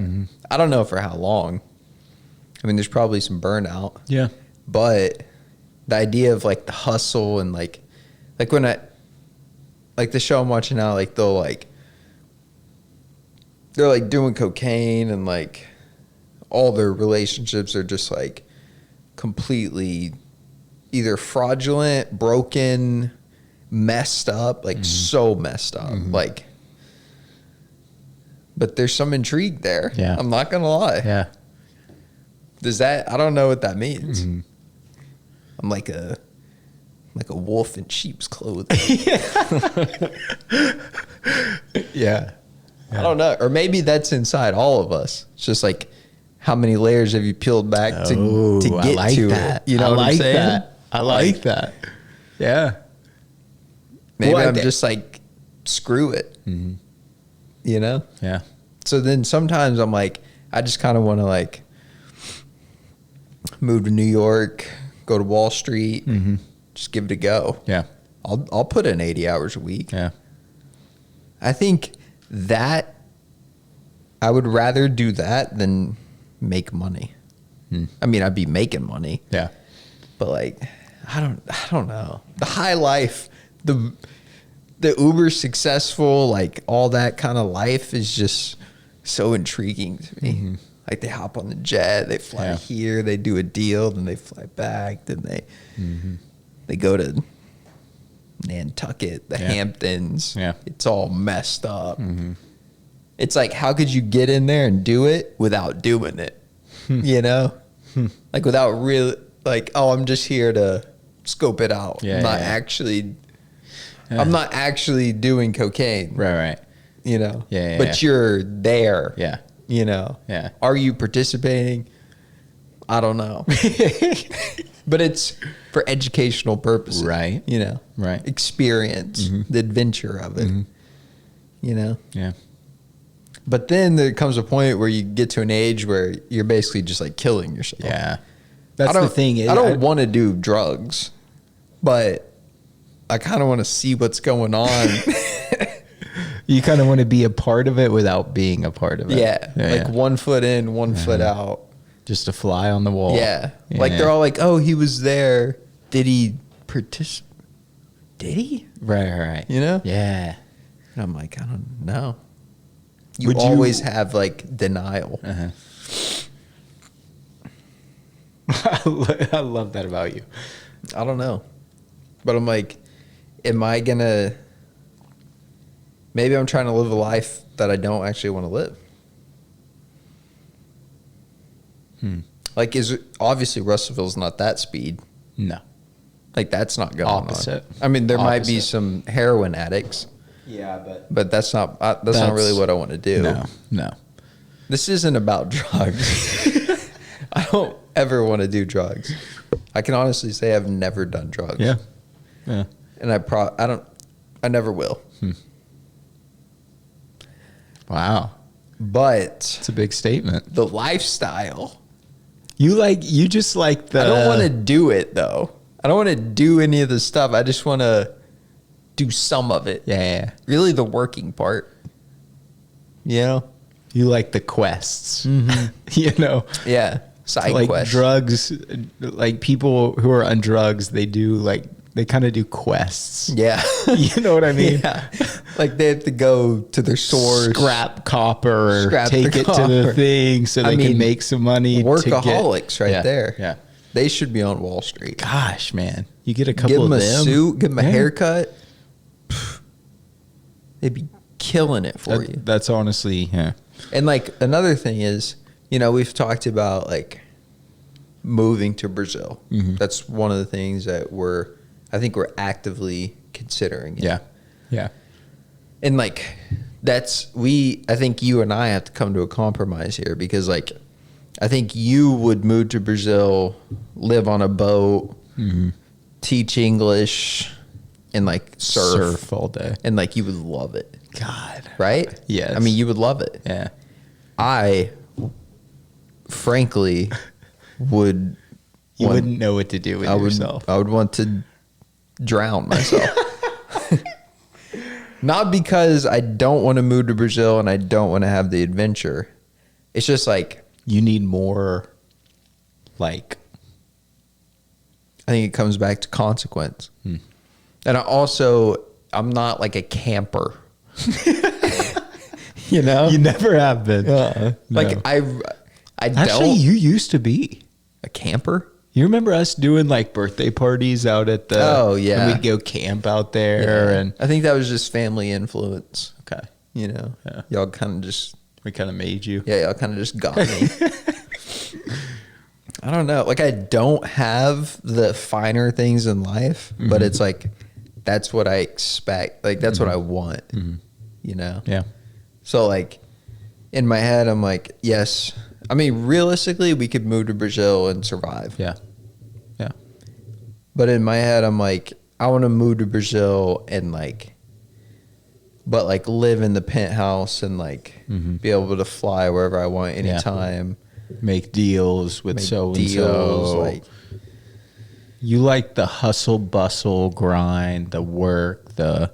I don't know for how long. I mean, there's probably some burnout, Yeah. but the idea of like the hustle and like when I, like the show I'm watching now, like they're like doing cocaine and like all their relationships are just like completely either fraudulent, broken, messed up, like so messed up. Like, but there's some intrigue there. Yeah. I'm not gonna lie. Yeah. Does that? I don't know what that means. I'm like a wolf in sheep's clothing. Yeah. I don't know, or maybe that's inside all of us. It's just like how many layers have you peeled back to I get like to that. it? You know I what I'm like saying? that. I like that. Yeah. Maybe Well, I I'm thi- just like screw it. You know. Yeah. So then sometimes I'm like, I just kind of want to like move to New York, go to Wall Street, just give it a go. Yeah. I'll put in 80 hours a week. Yeah. I think that I would rather do that than make money. I mean, I'd be making money, Yeah. but like, I don't know. The high life, the uber successful, like all that kind of life is just so intriguing to me. Like they hop on the jet, they fly Yeah. here, they do a deal, then they fly back, then they go to Nantucket, the Yeah. Hamptons. Yeah. It's all messed up. It's like, how could you get in there and do it without doing it? You know? Like without really, like, oh, I'm just here to scope it out. Yeah, I'm not yeah. actually, I'm not actually doing cocaine. Right. Right. You know? Yeah, yeah, But yeah. you're there. Yeah. You know? Yeah. Are you participating? I don't know. But it's for educational purposes. Right. You know? Right. Experience, the adventure of it. You know? Yeah. But then there comes a point where you get to an age where you're basically just like killing yourself. Yeah. I That's don't- the thing. I don't want to do drugs, but I kind of want to see what's going on. You kind of want to be a part of it without being a part of it. Yeah. Like 1 foot in, 1 foot out. just a fly on the wall. Yeah. Like they're all like, oh, he was there. Did he participate? Did he? right. You know? Yeah. And I'm like, I don't know. You Would you- always have like denial. Uh-huh. I love that about you. I don't know. But I'm like, am I going to. Maybe I'm trying to live a life that I don't actually want to live. Like, obviously Russellville's not that speed. No. Like, that's not going Opposite. on. I mean, there might be Opposite. some heroin addicts, Yeah, but that's not really what I want to do. No. This isn't about drugs. I don't ever want to do drugs. I can honestly say I've never done drugs. Yeah. Yeah. And I never will. Wow. But It's a big statement. the lifestyle, You just like the. I don't want to do it though. I don't want to do any of the stuff. I just want to do some of it. Yeah. Really the working part. You know? You like the quests. You know? Yeah. Side like quest. drugs, like people who are on drugs, they kind of do quests. Yeah. You know what I mean? Yeah. Like they have to go to their source. Scrap copper, Scrap take the it to the copper. thing so I they mean, can make some money. Workaholics right Yeah, there. Yeah. They should be on Wall Street. Gosh, man. You get a couple Give them of a them. suit, give them a Yeah. haircut. They'd be killing it for you. That's honestly, yeah. And like another thing is, you know, we've talked about like moving to Brazil. Mm-hmm. That's one of the things that I think we're actively considering it. Yeah. Yeah. And like I think you and I have to come to a compromise here, because like I think you would move to Brazil, live on a boat, teach English, and like surf all day. and like you would love it. God. Right? Yes. I mean, you would love it. Yeah. I frankly would You wouldn't know what to do with yourself. I would want to drown myself. Not because I don't want to move to Brazil and I don't want to have the adventure. It's just like, You need more, like, I think it comes back to consequence. And I'm not like a camper. You know? you never have been. Like No. I Actually, don't. you used to be. A camper? You remember us doing like birthday parties out at the? Oh, yeah. And we'd go camp out there, and I think that was just family influence. okay, You know? Yeah. Y'all kind of just, we kind of made you. yeah, y'all kind of just got me. I don't know. Like, I don't have the finer things in life, but it's like, that's what I expect. Like, that's what I want, you know? Yeah. So, like, in my head, I'm like, yes. I mean, realistically, we could move to Brazil and survive. Yeah. Yeah. But in my head, I'm like, I want to move to Brazil and, like, but, like, live in the penthouse and, like, be able to fly wherever I want anytime. Make deals with Make so and deals, so. like, You like the hustle bustle grind, the work, the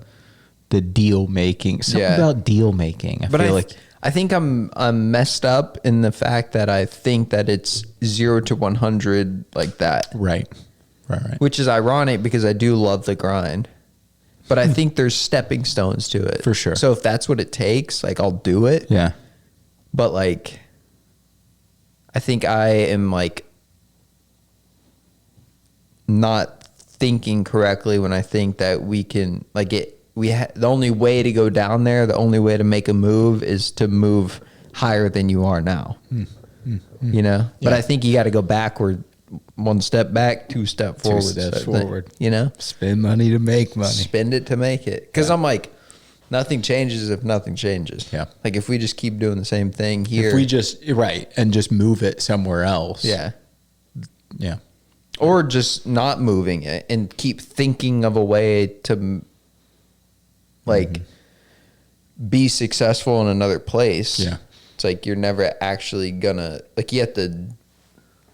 deal making. Something Yeah. about deal making. I but feel like I think I'm messed up in the fact that I think that it's 0 to 100 like that, right. which is ironic because I do love the grind, but I think there's stepping stones to it For sure. So if that's what it takes, like, I'll do it. Yeah. But like, I think I am like not thinking correctly when I think that we can like it. The only way to go down there, the only way to make a move is to move higher than you are now. You know, but I think you got to go backward, 1 step back, 2 step forward, steps sort of thing, forward. you know, Spend money to make money. spend it to make it. Because I'm like, nothing changes if nothing changes. Yeah. Like if we just keep doing the same thing here, If we just and just move it somewhere else. yeah. Yeah. Or just not moving it and keep thinking of a way to like be successful in another place. Yeah. It's like you're never actually gonna, like, you have to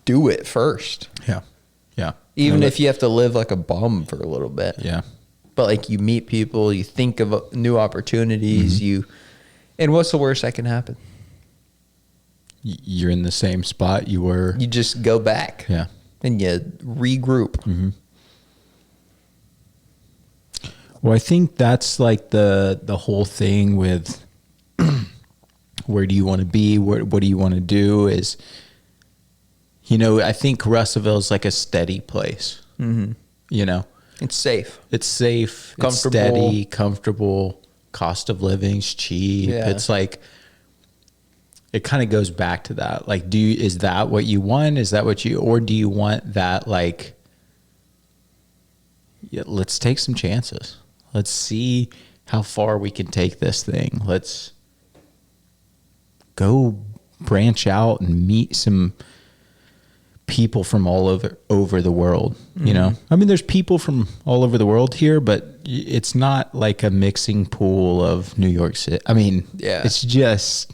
do it first. Yeah. Yeah. Even No, if you have to live like a bum for a little bit. Yeah. But like, you meet people, you think of new opportunities, and what's the worst that can happen? You're in the same spot you were. You just go back. Yeah. And you regroup. Well, I think that's like the whole thing with where do you want to be? What do you want to do is, you know, I think Russellville is like a steady place. You know, It's safe. it's safe, Comfortable. it's steady, comfortable, cost of living's cheap. Yeah. It's like, it kind of goes back to that. Like, is that what you want? Is that what or do you want that, like, yeah, let's take some chances. Let's see how far we can take this thing. Let's go branch out and meet some people from all over the world. You know, I mean, there's people from all over the world here, but it's not like a mixing pool of New York City. I mean, Yeah. it's just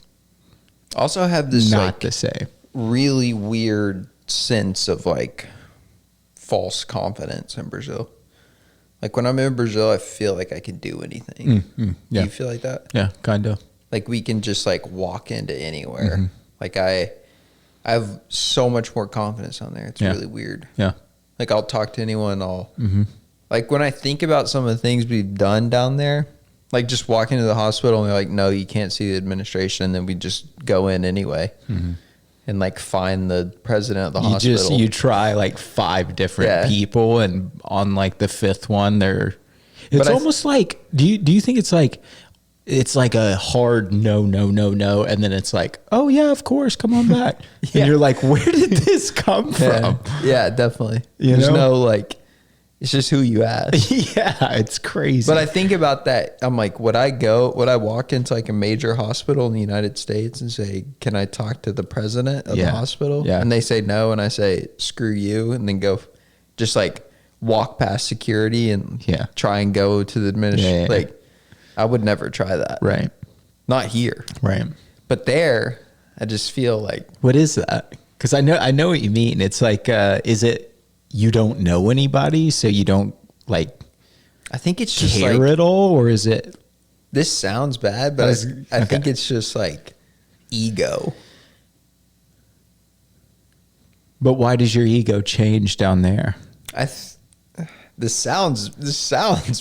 Also have this not like the same. really weird sense of like false confidence in Brazil. Like when I'm in Brazil, I feel like I can do anything. Do yeah. you feel like that? Yeah, kind of. Like we can just like walk into anywhere. Like I have so much more confidence on there. It's Yeah. really weird. Yeah. Like I'll talk to anyone. Like when I think about some of the things we've done down there, like just walking to the hospital and they're like, no, you can't see the administration. And then we just go in anyway and like find the president of the hospital. You try like 5 different Yeah. people, and on like the 5th one, it's But almost like, do you think it's like a hard no, and then it's like, oh yeah, of course, come on back. Yeah. And you're like, where did this come from? Yeah, definitely. You There's know? no like, It's just who you ask. Yeah, it's crazy. But I think about that. I'm like, would I walk into like a major hospital in the United States and say, can I talk to the president of the hospital? Yeah. And they say no. And I say, screw you. And then go just like walk past security and try and go to the administration. Like, I would never try that. Right. Not here. Right. But there, I just feel like. What is that? Because I know what you mean. It's like, is it you don't know anybody, so you don't like I think it's just care like, at all, or is it? This sounds bad, but I think it's just like ego. But why does your ego change down there? This sounds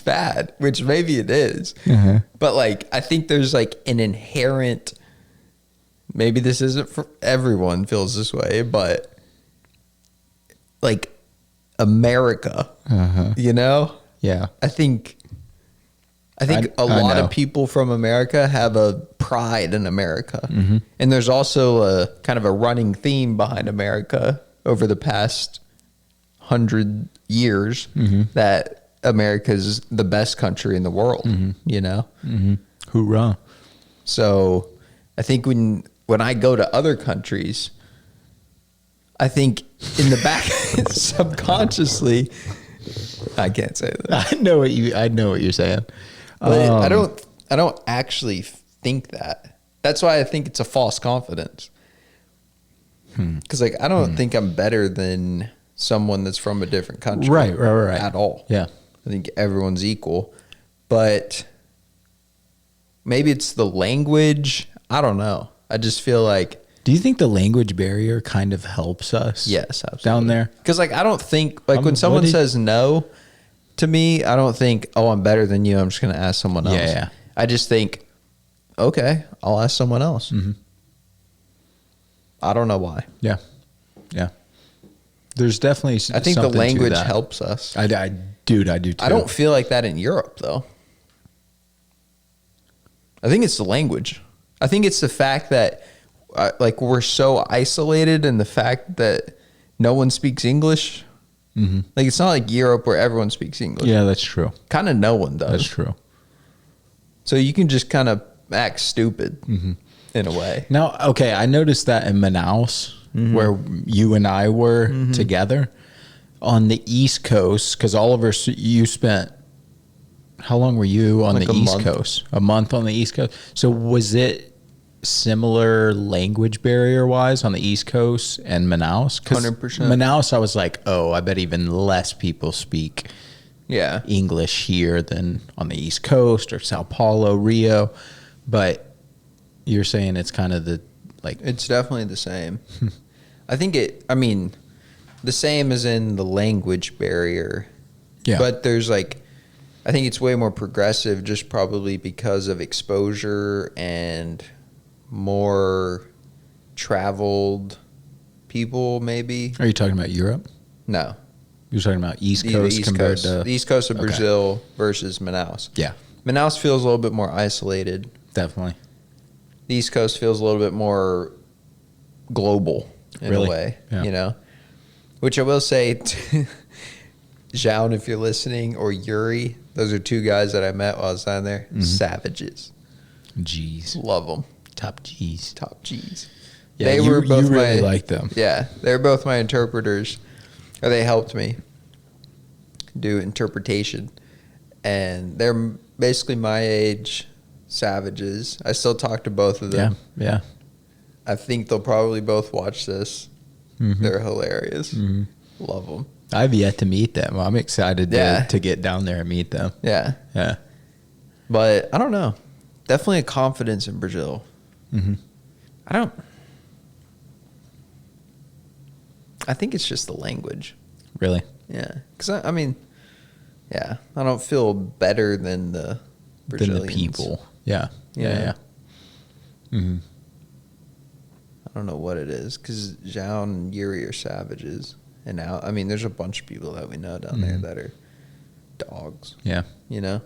bad, which maybe it is. Uh-huh. But like I think there's like an inherent, maybe this isn't for everyone feels this way, but like America, you know? Yeah. I think a lot of people from America have a pride in America. Mm-hmm. And there's also a kind of a running theme behind America over the past 100 years that America's the best country in the world, you know? Mm-hmm. Hoorah. So I think when I go to other countries, I think in the back subconsciously, I can't say that. I know what you're saying. But I don't actually think that. That's why I think it's a false confidence. Because like I don't think I'm better than someone that's from a different country. Right. At all. Yeah. I think everyone's equal. But maybe it's the language. I don't know. I just feel like. Do you think the language barrier kind of helps us? Yes, absolutely. Down there? Because like I don't think like when someone says no to me, I don't think, oh, I'm better than you, I'm just gonna ask someone else. Yeah. I just think, okay, I'll ask someone else. Mm-hmm. I don't know why. Yeah. There's definitely I think the language helps us. I do too. I don't feel like that in Europe though. I think it's the language. I think it's the fact that like we're so isolated and the fact that no one speaks English. Mm-hmm. Like it's not like Europe where everyone speaks English. Yeah, that's true. Kind of no one does. That's true. So you can just kind of act stupid in a way. Now, okay, I noticed that in Manaus, where you and I were together on the East Coast, because Oliver, you spent, how long were you on the East Coast? A month on the East Coast. So was it similar language barrier wise on the East Coast and Manaus? 100%. Manaus, I was like, oh, I bet even less people speak English here than on the East Coast or Sao Paulo, Rio. But you're saying it's kind of the like. It's definitely the same. I think the same as in the language barrier. Yeah. But there's like, I think it's way more progressive just probably because of exposure and more traveled people, maybe. Are you talking about Europe? No. You're talking about East Coast compared to... The East Coast of Brazil versus Manaus. Yeah. Manaus feels a little bit more isolated. Definitely. The East Coast feels a little bit more global in a way, you know? Which I will say, Zhaon, if you're listening, or Yuri, those are two guys that I met while I was down there. Savages. G's. Love them. Top G's. Yeah, they were both you really like them. Yeah, they were both my interpreters. Or they helped me do interpretation. And they're basically my age, savages. I still talk to both of them. Yeah. I think they'll probably both watch this. They're hilarious. Love them. I've yet to meet them. I'm excited to get down there and meet them. Yeah. But I don't know. Definitely a confidence in Brazil. I think it's just the language. Really? Yeah. Because, I don't feel better than the Brazilians. Than the people. Yeah. I don't know what it is. Because Zhao and Yuri are savages. And now, there's a bunch of people that we know down there that are dogs. Yeah. You know?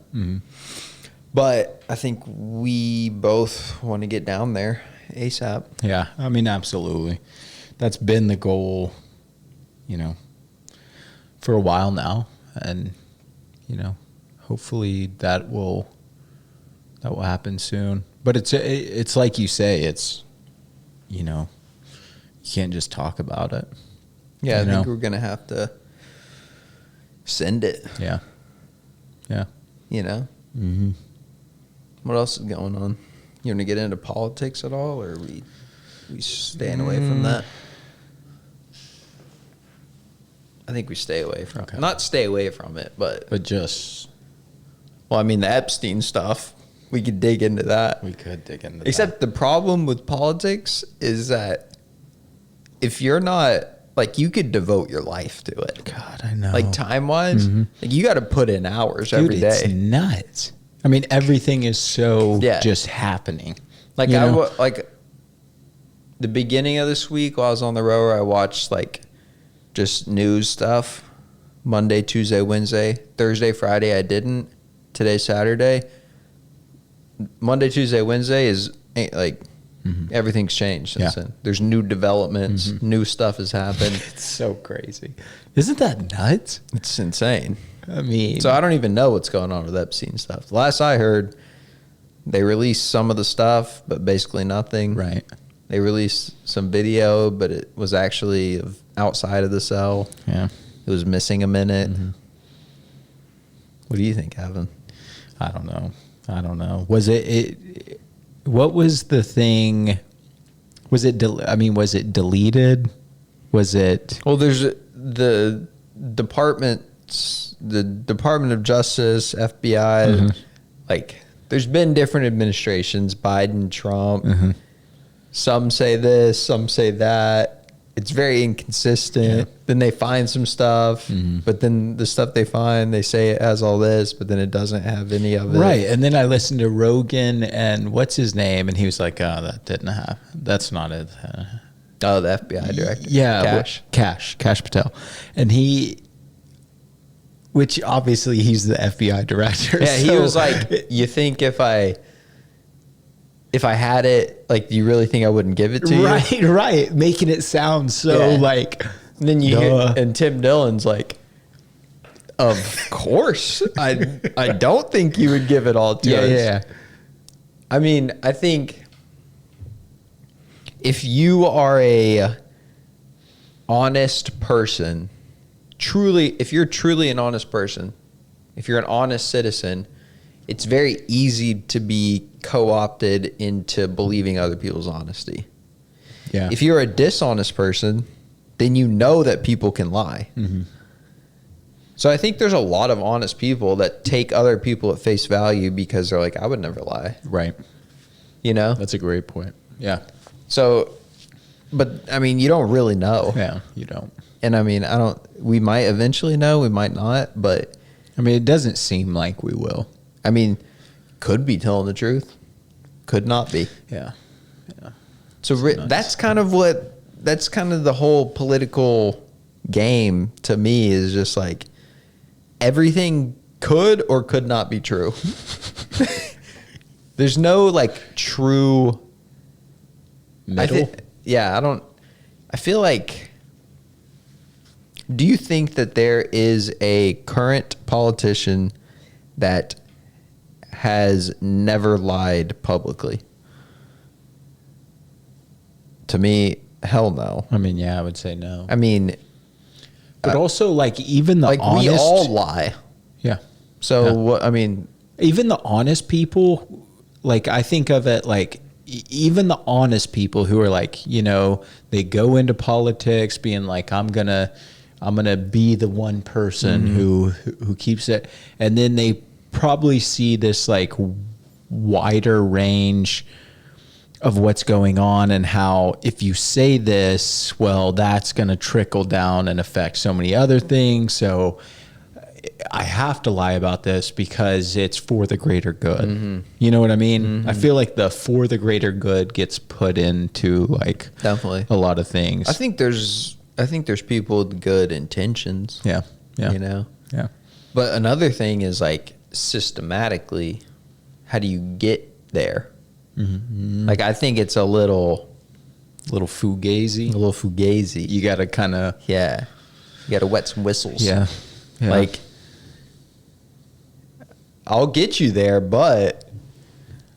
But I think we both want to get down there ASAP. Yeah. Absolutely. That's been the goal, for a while now. and hopefully that will happen soon. But it's like you say, it's you can't just talk about it. Yeah, I think we're gonna have to send it. Yeah. Mm-hmm. What else is going on? You want to get into politics at all, or are we staying away from that? I think we stay away from it. Not stay away from it, but just. Well, I mean, the Epstein stuff, we could dig into that. We could dig into Except the problem with politics is that if you're not, like, you could devote your life to it. God, I know. Like, time-wise, like, you got to put in hours every day. It's nuts. I mean, everything is so just happening. Like, like, the beginning of this week while I was on the rower, I watched, like, just news stuff. Monday, Tuesday, Wednesday. Thursday, Friday, I didn't. Today, Saturday. Monday, Tuesday, Wednesday is, like, everything's changed since then. There's new developments. New stuff has happened. It's so crazy. Isn't that nuts? It's insane. I mean. So I don't even know what's going on with Epstein stuff. Last I heard, they released some of the stuff, but basically nothing. Right. They released some video, but it was actually outside of the cell. Yeah. It was missing a minute. What do you think, Evan? I don't know. Was it what was the thing? Was it was it deleted? Was it? Well, there's the Department of Justice, FBI, like there's been different administrations, Biden, Trump. Some say this, some say that. It's very inconsistent. Yeah. Then they find some stuff, but then the stuff they find, they say it has all this, but then it doesn't have any of it. Right. And then I listened to Rogan and what's his name? And he was like, oh, that didn't happen. That's not it. Oh, the FBI director. Yeah. Cash Patel. And which obviously he's the FBI director. Yeah, he was like, you think if I had it, like, do you really think I wouldn't give it to you? Right. Making it sound so like. And then you hear, and Tim Dillon's like, of course. I don't think you would give it all to us. Yeah. I mean, I think if you are a honest person, if you're truly an honest person, if you're an honest citizen, it's very easy to be co-opted into believing other people's honesty. Yeah. If you're a dishonest person, then you know that people can lie. So I think there's a lot of honest people that take other people at face value because they're like, I would never lie. Right. That's a great point. Yeah. So, but I mean, you don't really know. Yeah, you don't. And I mean, we might eventually know, we might not, but. I mean, it doesn't seem like we will. I mean, could be telling the truth, could not be. Yeah. So that's kind of the whole political game to me is just like everything could or could not be true. There's no like true middle. I feel like, do you think that there is a current politician that has never lied publicly? To me, hell no. I mean, yeah, I would say no. I mean, but also like even the honest, we all lie. Yeah. So Yeah. what? I mean, even the honest people, like I think of it like even the honest people who are like, they go into politics being like, I'm gonna be the one person who keeps it, and then they probably see this like wider range of what's going on and how if you say this, well, that's going to trickle down and affect so many other things. So I have to lie about this because it's for the greater good. You know what I mean? I feel like the for the greater good gets put into like definitely a lot of things. I think there's people with good intentions. Yeah. Yeah. But another thing is like systematically, how do you get there? Like I think it's a little fugazi. You got to kind of You got to wet some whistles. Yeah. Like I'll get you there, but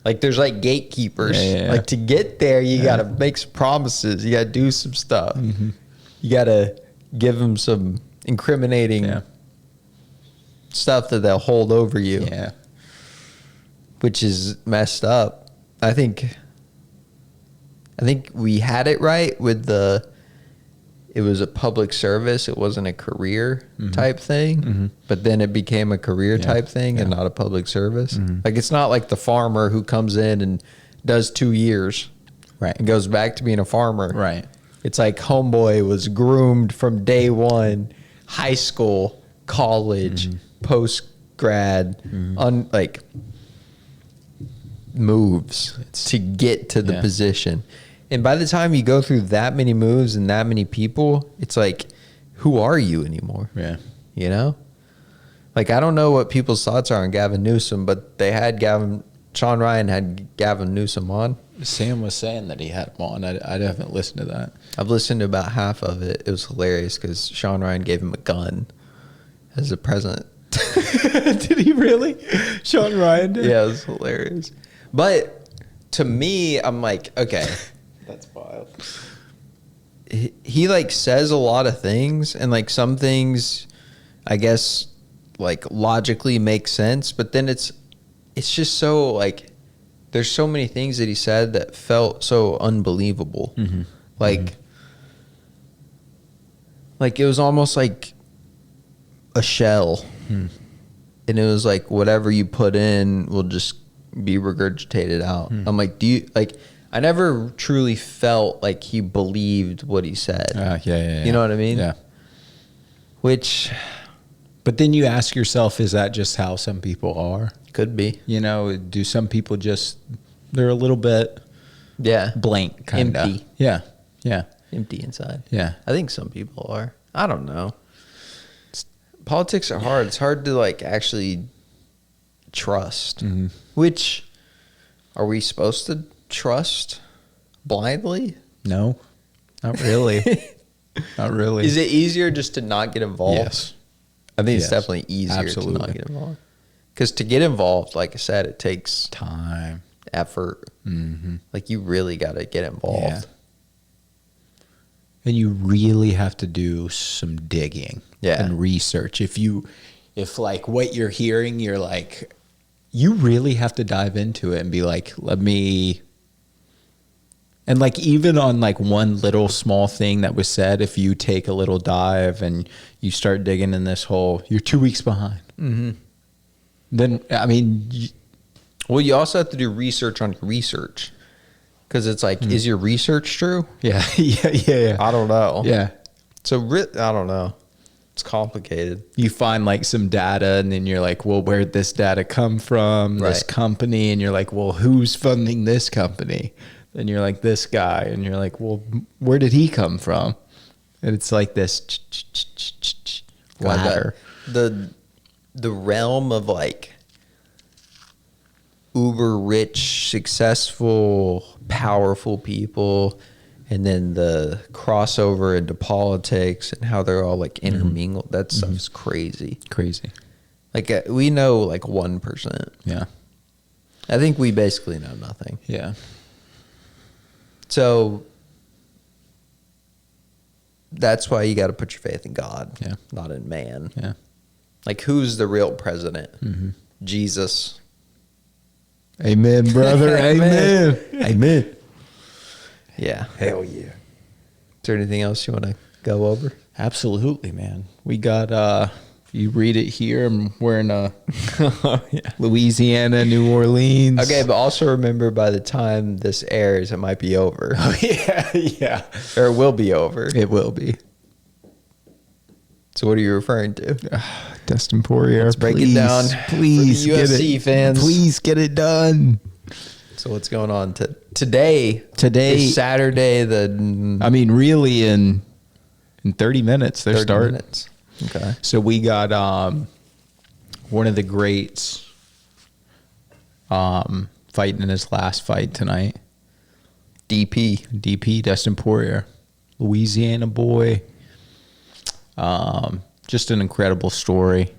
like there's like gatekeepers. Yeah. Like to get there, you got to make some promises. You got to do some stuff. You got to give them some incriminating stuff that they'll hold over you. Yeah. Which is messed up. I think we had it right with it was a public service. It wasn't a career type thing, but then it became a career type thing and not a public service. Like it's not like the farmer who comes in and does 2 years, Right. and goes back to being a farmer. Right. It's like homeboy was groomed from day one, high school, college, post grad, like moves to get to the position. And by the time you go through that many moves and that many people, it's like, who are you anymore? Yeah. You know? Like, I don't know what people's thoughts are on Gavin Newsom, but they had Sean Ryan had Gavin Newsom on. Sam was saying that he had him on. I haven't listened to that. I've listened to about half of it. It was hilarious because Sean Ryan gave him a gun as a present. Did he really? Sean Ryan did? Yeah, it was hilarious. But to me, I'm like, okay. That's wild. He like says a lot of things, and like some things I guess like logically make sense, but then it's just so like there's so many things that he said that felt so unbelievable. Like it was almost like a shell. And it was like whatever you put in will just be regurgitated out. I'm like, I never truly felt like he believed what he said. Yeah. You know what I mean? Yeah. Which But then you ask yourself, is that just how some people are? could be. You know, do some people they're a little bit Yeah. blank, kind of. Empty. Yeah. Yeah. Empty inside. Yeah. I think some people are. I don't know. Politics are hard. It's hard to like actually trust. Which, are we supposed to trust blindly? No, not really. Not really. Is it easier just to not get involved? Yes. I think it's Yes. definitely easier to Absolutely. not get involved. Because to get involved, like I said, it takes Time. effort. Mm-hmm. Like you really got to get involved. Yeah. And you really have to do some digging and research. If like what you're hearing, you're like, you really have to dive into it and be like, and like even on like one little small thing that was said, if you take a little dive and you start digging in this hole, you're 2 weeks behind. Then, I mean, Well, you also have to do research on your research. Because it's like, is your research true? yeah. I don't know. Yeah. So, I don't know. It's complicated. You find like some data and then you're like, well, where'd this data come from? This Right. company. And you're like, well, who's funding this company? Then you're like, this guy. And you're like, well, where did he come from? And it's like this ladder. The realm of like uber rich, successful, powerful people, and then the crossover into politics and how they're all like intermingled. That stuff's crazy. Crazy. Like we know like 1%. Yeah. I think we basically know nothing. Yeah. So that's why you got to put your faith in God, not in man. Yeah. Like who's the real president? Jesus. Amen, brother. Amen. Amen. Yeah. Hell yeah. Is there anything else you want to go over? Absolutely, man. We got, you read it here. I'm wearing a Louisiana, New Orleans. Okay, but also remember by the time this airs, it might be over. Oh, yeah. Or it will be over. It will be. So what are you referring to? Dustin Poirier. Let's break it down Please for the get UFC it. fans. Please get it done. So what's going on today? Today is Saturday. I mean, really, in 30 minutes they're 30 starting. minutes. Okay. So we got one of the greats fighting in his last fight tonight. DP Dustin Poirier, Louisiana boy. Just an incredible story.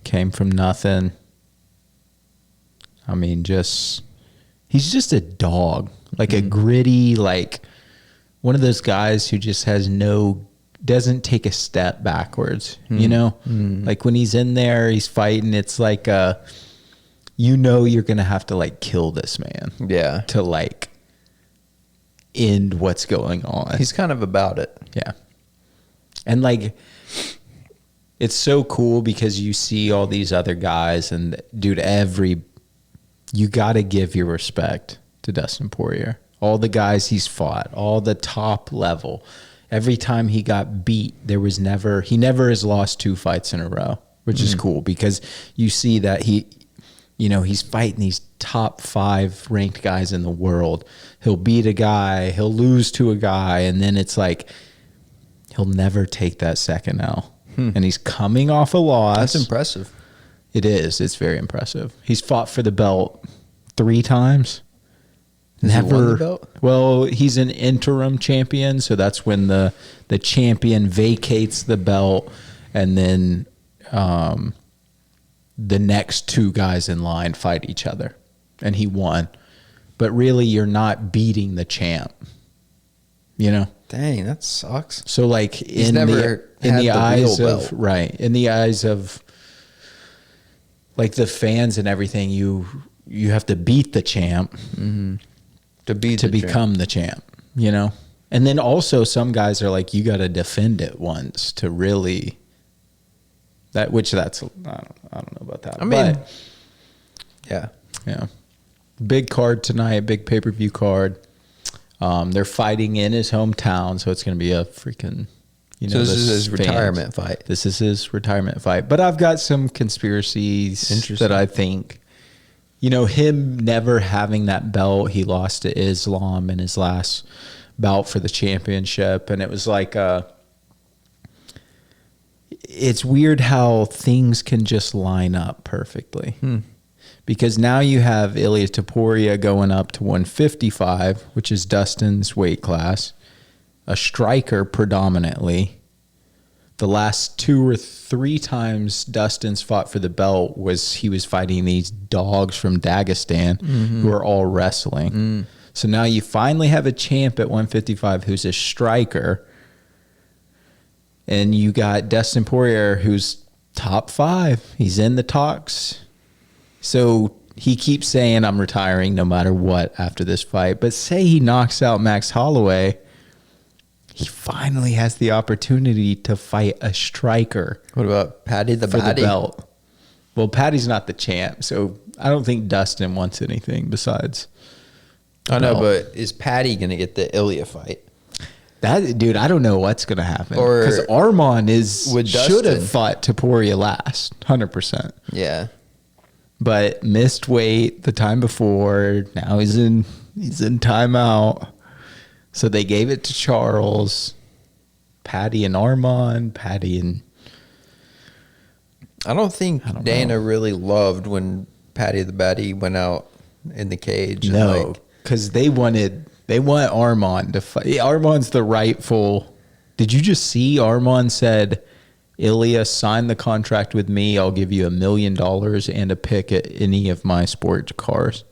Came from nothing. I mean, he's just a dog, like a gritty, like one of those guys who just doesn't take a step backwards, you know? Like when he's in there, he's fighting, it's like, you're going to have to like kill this man. Yeah. To like end what's going on. He's kind of about it. Yeah. And like, it's so cool because you see all these other guys and dude, you got to give your respect to Dustin Poirier. All the guys he's fought, all the top level. Every time he got beat, he never has lost 2 fights in a row, which is cool because you see that he's fighting these top 5 ranked guys in the world. He'll beat a guy, he'll lose to a guy, and then it's like he'll never take that second L. And he's coming off a loss. That's impressive. It is. It's very impressive. He's fought for the belt 3 times. Has he won the belt? Well, he's an interim champion, so that's when the champion vacates the belt, and then the next 2 guys in line fight each other, and he won. But really, you're not beating the champ, you know? Dang, that sucks. So like in never the had the eyes real of belt. right, in the eyes of like the fans and everything, you have to beat the champ To become the champ, you know? And then also some guys are like, you got to defend it once to really I don't know about that. I mean, but, yeah. Big card tonight, big pay-per-view card. They're fighting in his hometown, so it's going to be a freaking, So this is his retirement fight. This is his retirement fight. But I've got some conspiracies that I think, him never having that belt, he lost to Islam in his last bout for the championship. And it was like, it's weird how things can just line up perfectly. Because now you have Ilia Topuria going up to 155, which is Dustin's weight class, a striker predominantly. The last 2 or 3 times Dustin's fought for the belt he was fighting these dogs from Dagestan who are all wrestling. So now you finally have a champ at 155 who's a striker. And you got Dustin Poirier who's top 5. He's in the talks. So he keeps saying, I'm retiring no matter what after this fight. But say he knocks out Max Holloway, he finally has the opportunity to fight a striker. What about Paddy the for Baddy? the belt? Well, Paddy's not the champ, so I don't think Dustin wants anything besides. I know, but is Paddy going to get the Ilya fight? That dude, I don't know what's going to happen. Or because Arman should have Dustin. fought Topuria last, 100%. Yeah. But missed weight the time before. Now he's in timeout. So they gave it to Charles, Paddy and Arman, Paddy and... I don't think Dana really loved when Paddy the Baddy went out in the cage. No, because they want Arman to fight. Arman's the rightful... Did you just see Arman said, Ilya, sign the contract with me. I'll give you $1 million and a pick at any of my sports cars.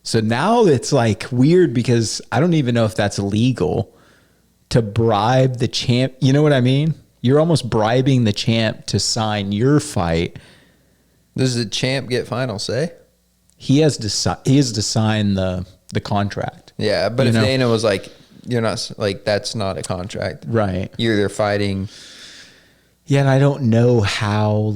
So now it's like weird because I don't even know if that's legal to bribe the champ. You know what I mean? You're almost bribing the champ to sign your fight. Does the champ get final say? He has to sign the contract. Yeah, but if Dana was like, you're not, like, that's not a contract. Right. You're either fighting. Yeah, and I don't know how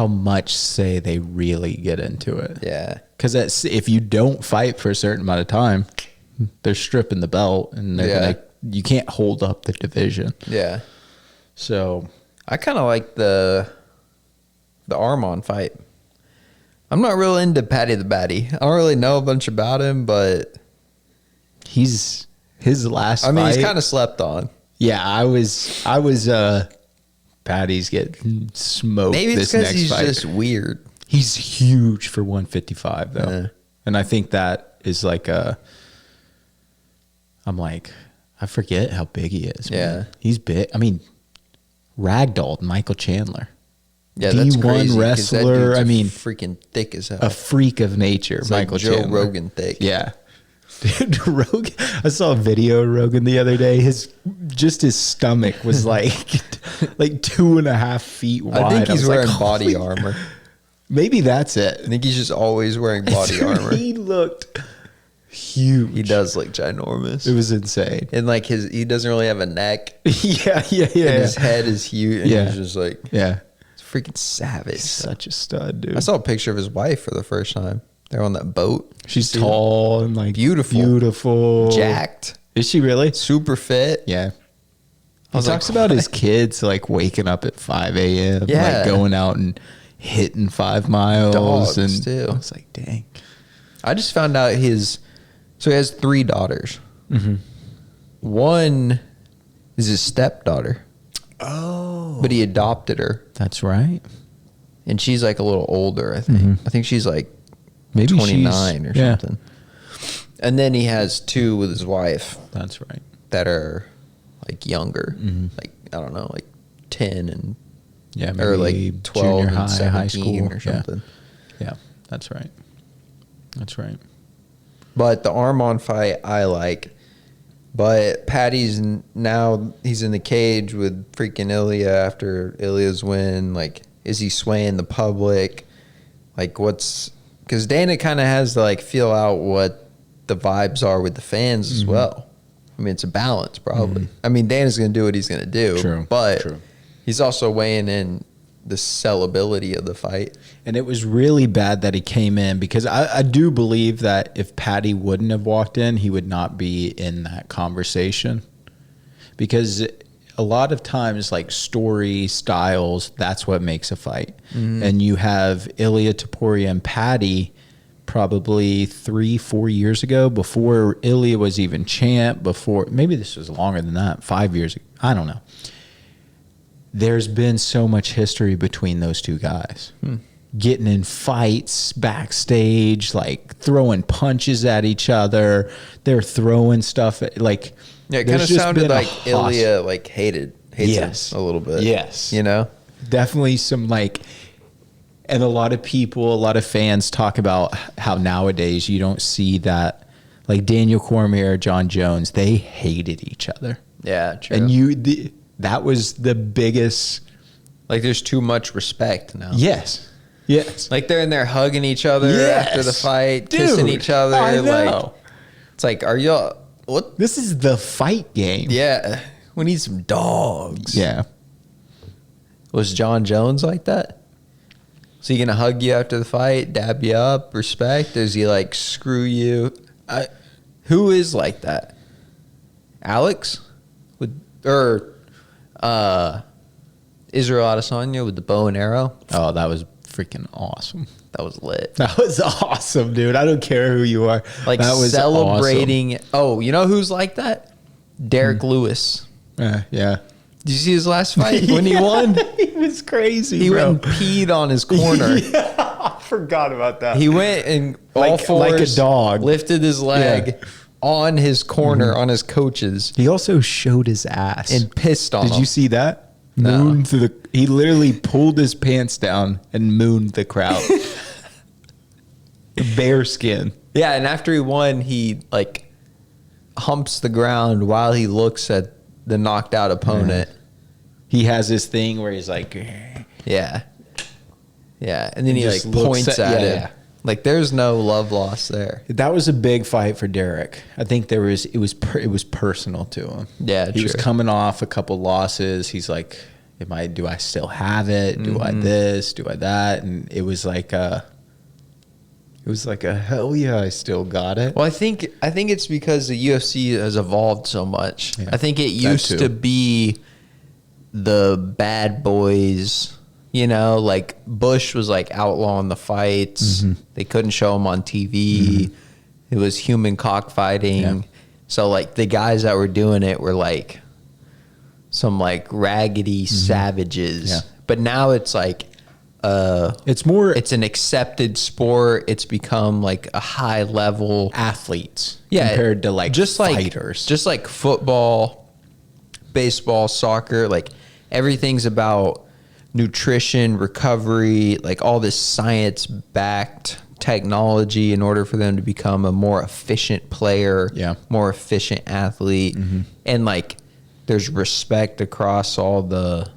much say they really get into it. Yeah. Because if you don't fight for a certain amount of time, they're stripping the belt and you can't hold up the division. Yeah. So I kind of like the Arman fight. I'm not real into Paddy the Baddy. I don't really know a bunch about him, but his last fight. He's kind of slept on. Yeah, I was Paddy's getting smoked. Maybe it's this because next he's fight. just weird. He's huge for 155 though. Yeah. And I think that is like I forget how big he is. Man. Yeah. He's big. I mean, ragdolled Michael Chandler. Yeah, that's D1 crazy, 'cause that wrestler. dude's I mean, freaking thick as hell. a freak of nature. It's Michael like Joe Chandler. Rogan thick. Yeah. Dude, Rogan. I saw a video of Rogan the other day. His stomach was like 2.5 feet wide. I think he's was wearing like, body holy- armor. Maybe that's it. I think he's just always wearing body Dude, armor. He looked huge. He does look ginormous. It was insane. And like he doesn't really have a neck. yeah. And his head is huge. And Yeah. he's just like, Yeah. it's freaking savage. He's such a stud, dude. I saw a picture of his wife for the first time. They're on that boat. She's See tall and like Beautiful. Beautiful. jacked, Is she really? super fit. Yeah. He was like, talks about his kids like waking up at 5 a.m. Yeah. Like going out and hitting 5 miles. Dogs, and too. I was like, dang. I just found out so he has 3 daughters. Mm-hmm. One is his stepdaughter, Oh. but he adopted her. That's right. And she's like a little older, I think. Mhm. I think she's like Maybe 29 or yeah, something. And then he has 2 with his wife That's right. that are like younger. Mhm. Like, I don't know, like 10 and Yeah. or maybe like 12 junior and high, 17 high school or something. Yeah. That's right. That's right. But the arm-on fight I like. But Patty's now he's in the cage with freaking Ilya after Ilya's win. Like, is he swaying the public? Like, because Dana kind of has to like feel out what the vibes are with the fans as well. I mean, it's a balance probably. I mean, Dana's going to do what he's going to do. True, But true. he's also weighing in the sellability of the fight. And it was really bad that he came in because I do believe that if Patty wouldn't have walked in, he would not be in that conversation. Because a lot of times, like story styles, that's what makes a fight. And you have Ilya Topuria and Patty probably 3-4 years ago, before Ilya was even champ, before maybe this was longer than that, 5 years ago. I don't know. There's been so much history between those two guys. Getting in fights backstage, like throwing punches at each other. They're throwing stuff at, like, Yeah, it kind of there's just sounded been a like Ilya like hates Yes. him a little bit. Yes. You know? Definitely some like, and a lot of people, a lot of fans talk about how nowadays you don't see that, like Daniel Cormier, John Jones, they hated each other. Yeah, true. And that was the biggest. like there's too much respect now. Yes. Yes. Like they're in there hugging each other Yes. after the fight, Dude, kissing each other. I know. Like it's like, are y'all what? This is the fight game. Yeah, we need some dogs. Yeah. Was John Jones like that? Is he gonna hug you after the fight, dab you up, respect? Or is he like screw you? Who is like that? Alex, Israel Adesanya with the bow and arrow. Oh, that was freaking awesome. That was lit. That was awesome, dude. I don't care who you are. Like that was celebrating. Oh, you know who's like that? Derek Lewis. awesome. Yeah. Did you see his last fight when he won? He was crazy. He bro. went and peed on his corner. Yeah, I forgot about that. He went and all Like fours, a dog. lifted his leg Yeah. on his corner on his coaches He also showed his ass. and pissed on Did them. you see that? No. Mooned through he literally pulled his pants down and mooned the crowd. Bear skin. Yeah, and after he won, he like humps the ground while he looks at the knocked out opponent. He has this thing where he's like, Yeah. Yeah, and then he like just looks points at- at yeah, him. yeah. Like there's no love lost there. that was a big fight for Derek. I think it was personal to him. Yeah, he was true. coming off a couple losses. He's like, do I still have it? Do I this? Do I that? And it was like a hell yeah, I still got it. Well, I think it's because the UFC has evolved so much. Yeah, I think it that used too. to be the bad boys, you know, like Bush was like outlawing the fights. Mm-hmm. They couldn't show them on TV. It was human cockfighting. Yeah. So like the guys that were doing it were like some like raggedy savages. Yeah. But now it's like It's more it's an accepted sport. It's become like a high level athletes compared to like fighters. just like football, baseball, soccer, like everything's about nutrition, recovery, like all this science-backed technology in order for them to become a more efficient player, more efficient athlete. And like there's respect across all the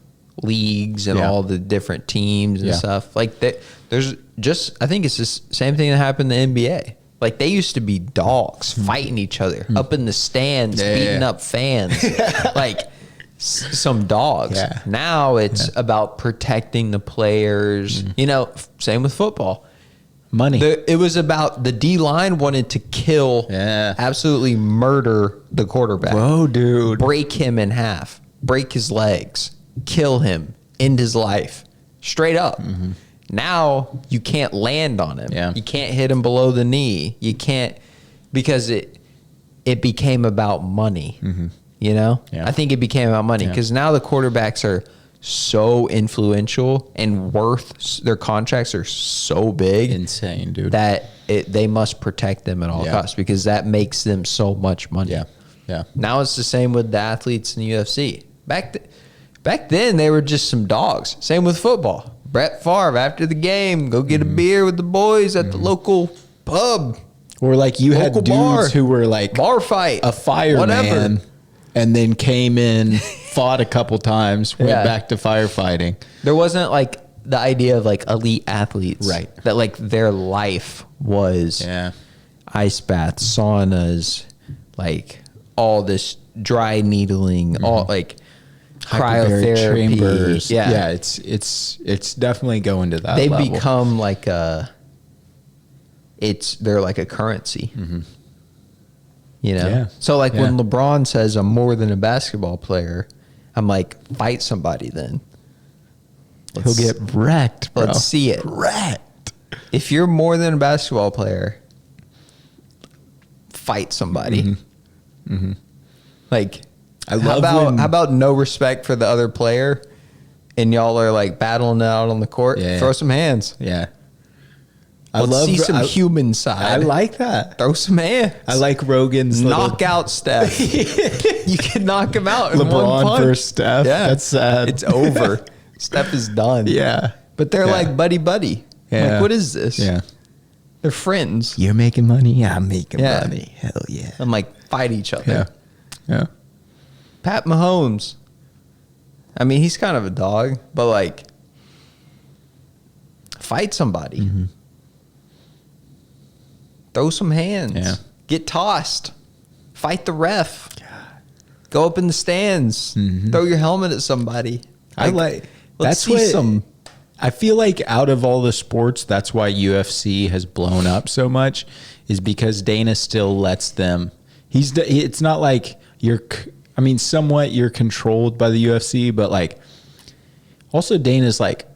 leagues and all the different teams and stuff. Like there's just, I think it's the same thing that happened in the NBA. Like they used to be dogs fighting each other up in the stands, beating up fans, like some dogs. Now it's about protecting the players. You know, same with football. Money. It was about the D-line wanted to kill, absolutely murder the quarterback. Whoa, dude. Break him in half, break his legs, kill him, end his life, straight up. Now you can't land on him. You can't hit him below the knee. You can't, because it became about money. You know, I think it became about money because now the quarterbacks are so influential and their contracts are so big, insane, dude, that they must protect them at all costs because that makes them so much money. Now it's the same with the athletes in the UFC. Back then they were just some dogs. Same with football. Brett Favre, after the game, go get a beer with the boys at the local pub. Or like you had dudes bar. who were like Bar fight. a fireman, and then came in, fought a couple times, went back to firefighting. There wasn't like the idea of like elite athletes. Right. That like their life was ice baths, saunas, like all this dry needling, all like Hyperbaric cryotherapy chambers. Yeah, it's definitely going to that They've level. become like they're like a currency. You know? So like when LeBron says I'm more than a basketball player, I'm like, fight somebody then. He'll get wrecked, bro. Let's see it. Wrecked. If you're more than a basketball player, fight somebody. Like, how about no respect for the other player, and y'all are like battling it out on the court? Throw some hands. Let's see some human side. I like that. Throw some hands. I like Rogan's knockout Steph. You can knock him out in one LeBron punch. versus Steph. That's sad. It's over. Steph is done. But they're like buddy. Like, what is this? They're friends. You're making money. I'm making money. Hell yeah. I'm like, fight each other. Yeah. Pat Mahomes. I mean, he's kind of a dog, but like, fight somebody. Throw some hands. Get tossed. Fight the ref. Go up in the stands. Throw your helmet at somebody. Let's see some. I feel like out of all the sports, that's why UFC has blown up so much, is because Dana still lets them. It's not like somewhat you're controlled by the UFC, but like, also Dana's like,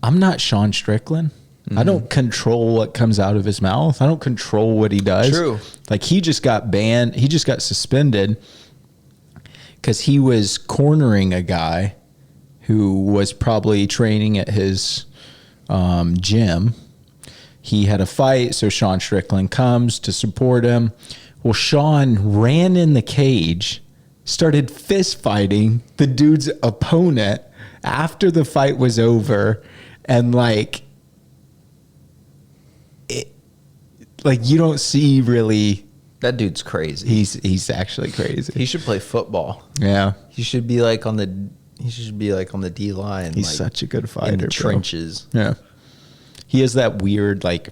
I'm not Sean Strickland. I don't control what comes out of his mouth. I don't control what he does. True. Like he just got banned. He just got suspended because he was cornering a guy who was probably training at his gym. He had a fight, so Sean Strickland comes to support him. Well, Sean ran in the cage, started fist fighting the dude's opponent after the fight was over, and like you don't see really. That dude's crazy. He's actually crazy. He should play football. Yeah, he should be like on the. He should be like on the D line. He's like, such a good fighter. In the trenches. Yeah, he has that weird like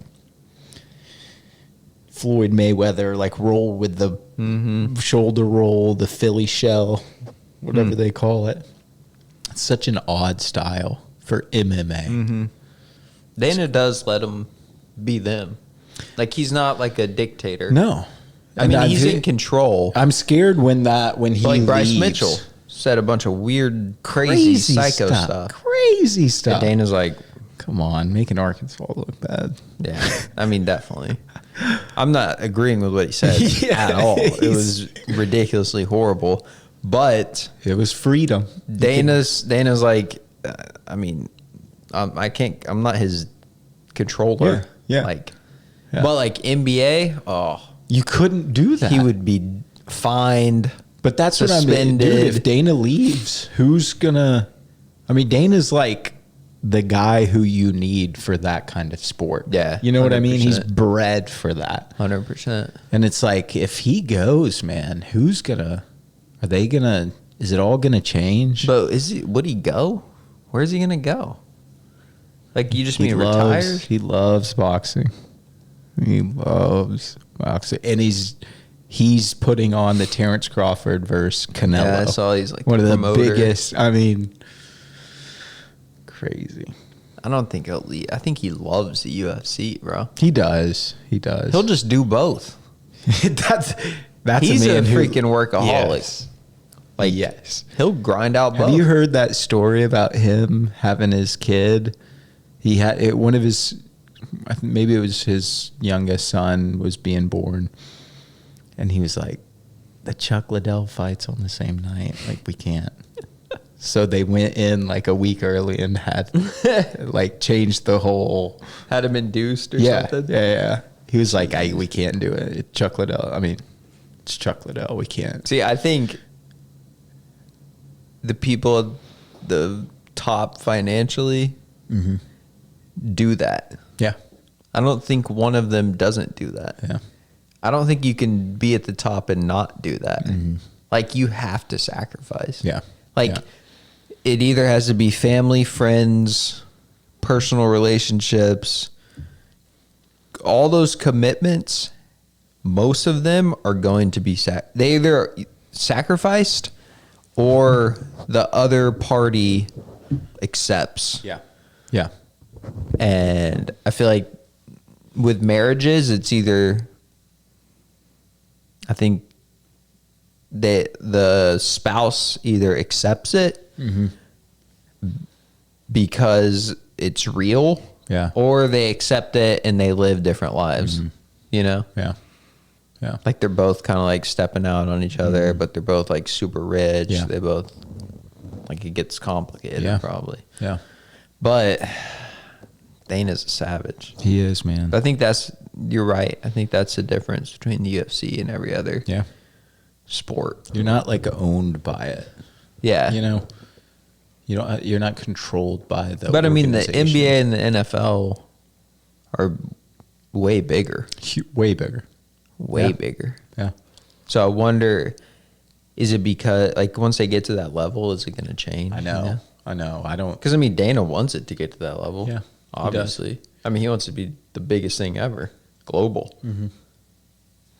Floyd Mayweather like roll with the shoulder roll, the Philly shell, whatever they call it. It's such an odd style for MMA. Dana does let him be them. Like he's not like a dictator. No, I mean he's in control. I'm scared when he like Bryce leaves. Mitchell said a bunch of weird, crazy psycho stuff. Crazy stuff. And Dana's like, come on, making Arkansas look bad. Yeah, I mean, definitely. I'm not agreeing with what he said at all. It was ridiculously horrible, but it was freedom. Dana's like, I mean, I'm not his controller. Yeah. But like NBA, you couldn't do that. He would be fined. But that's suspended. what I mean. Dude, if Dana leaves, who's gonna? I mean, Dana's like the guy who you need for that kind of sport. Yeah, You know what I mean? He's 100%. bred for that. 100%. And it's like, if he goes, man, is it all gonna change? But would he go? Where's he gonna go? Like, you just mean retired? He loves boxing. He loves boxing. And he's putting on the Terrence Crawford versus Canelo. Yeah, I saw he's like one of the promoter. biggest. I mean, crazy. I don't think he'll leave. I think he loves the UFC, bro. He does. He'll just do both. that's He's a man who, freaking workaholic. Yes. Like, Yes. he'll grind out both. Have you heard that story about him having his kid? He had one of his, I think maybe it was his youngest son was being born, and he was like, "The Chuck Liddell fight's on the same night. Like, we can't." So they went in like a week early and had like changed the whole. Had him induced or Yeah, something? yeah. He was like, "We can't do it. It's Chuck Liddell. I mean, it's Chuck Liddell. We can't." See, I think the people at the top financially do that. Yeah, I don't think one of them doesn't do that. yeah. I don't think you can be at the top and not do that. Like, you have to sacrifice. Yeah. Like, Yeah. it either has to be family, friends, personal relationships, all those commitments. Most of them are going to be they either sacrificed or the other party accepts. Yeah. Yeah. And I feel like with marriages, it's either, I think that the spouse either accepts it because it's real, Yeah. or they accept it and they live different lives, you know? Yeah. Yeah. Like, they're both kind of like stepping out on each other, but they're both like super rich. Yeah. They both, like, it gets complicated Yeah. probably. Yeah. But Dana's a savage. He is, man. I think you're right. I think that's the difference between the UFC and every other Yeah. sport. You're not like owned by it. Yeah. You know, you're not controlled by the But I mean, the organization. NBA and the NFL are way bigger. Way bigger. Way Yeah. bigger. Yeah. So I wonder, is it because, like, once they get to that level, is it going to change? I know. I know. I don't. Because, I mean, Dana wants it to get to that level. Yeah, he Obviously. I mean, he wants to be the biggest thing ever. Global.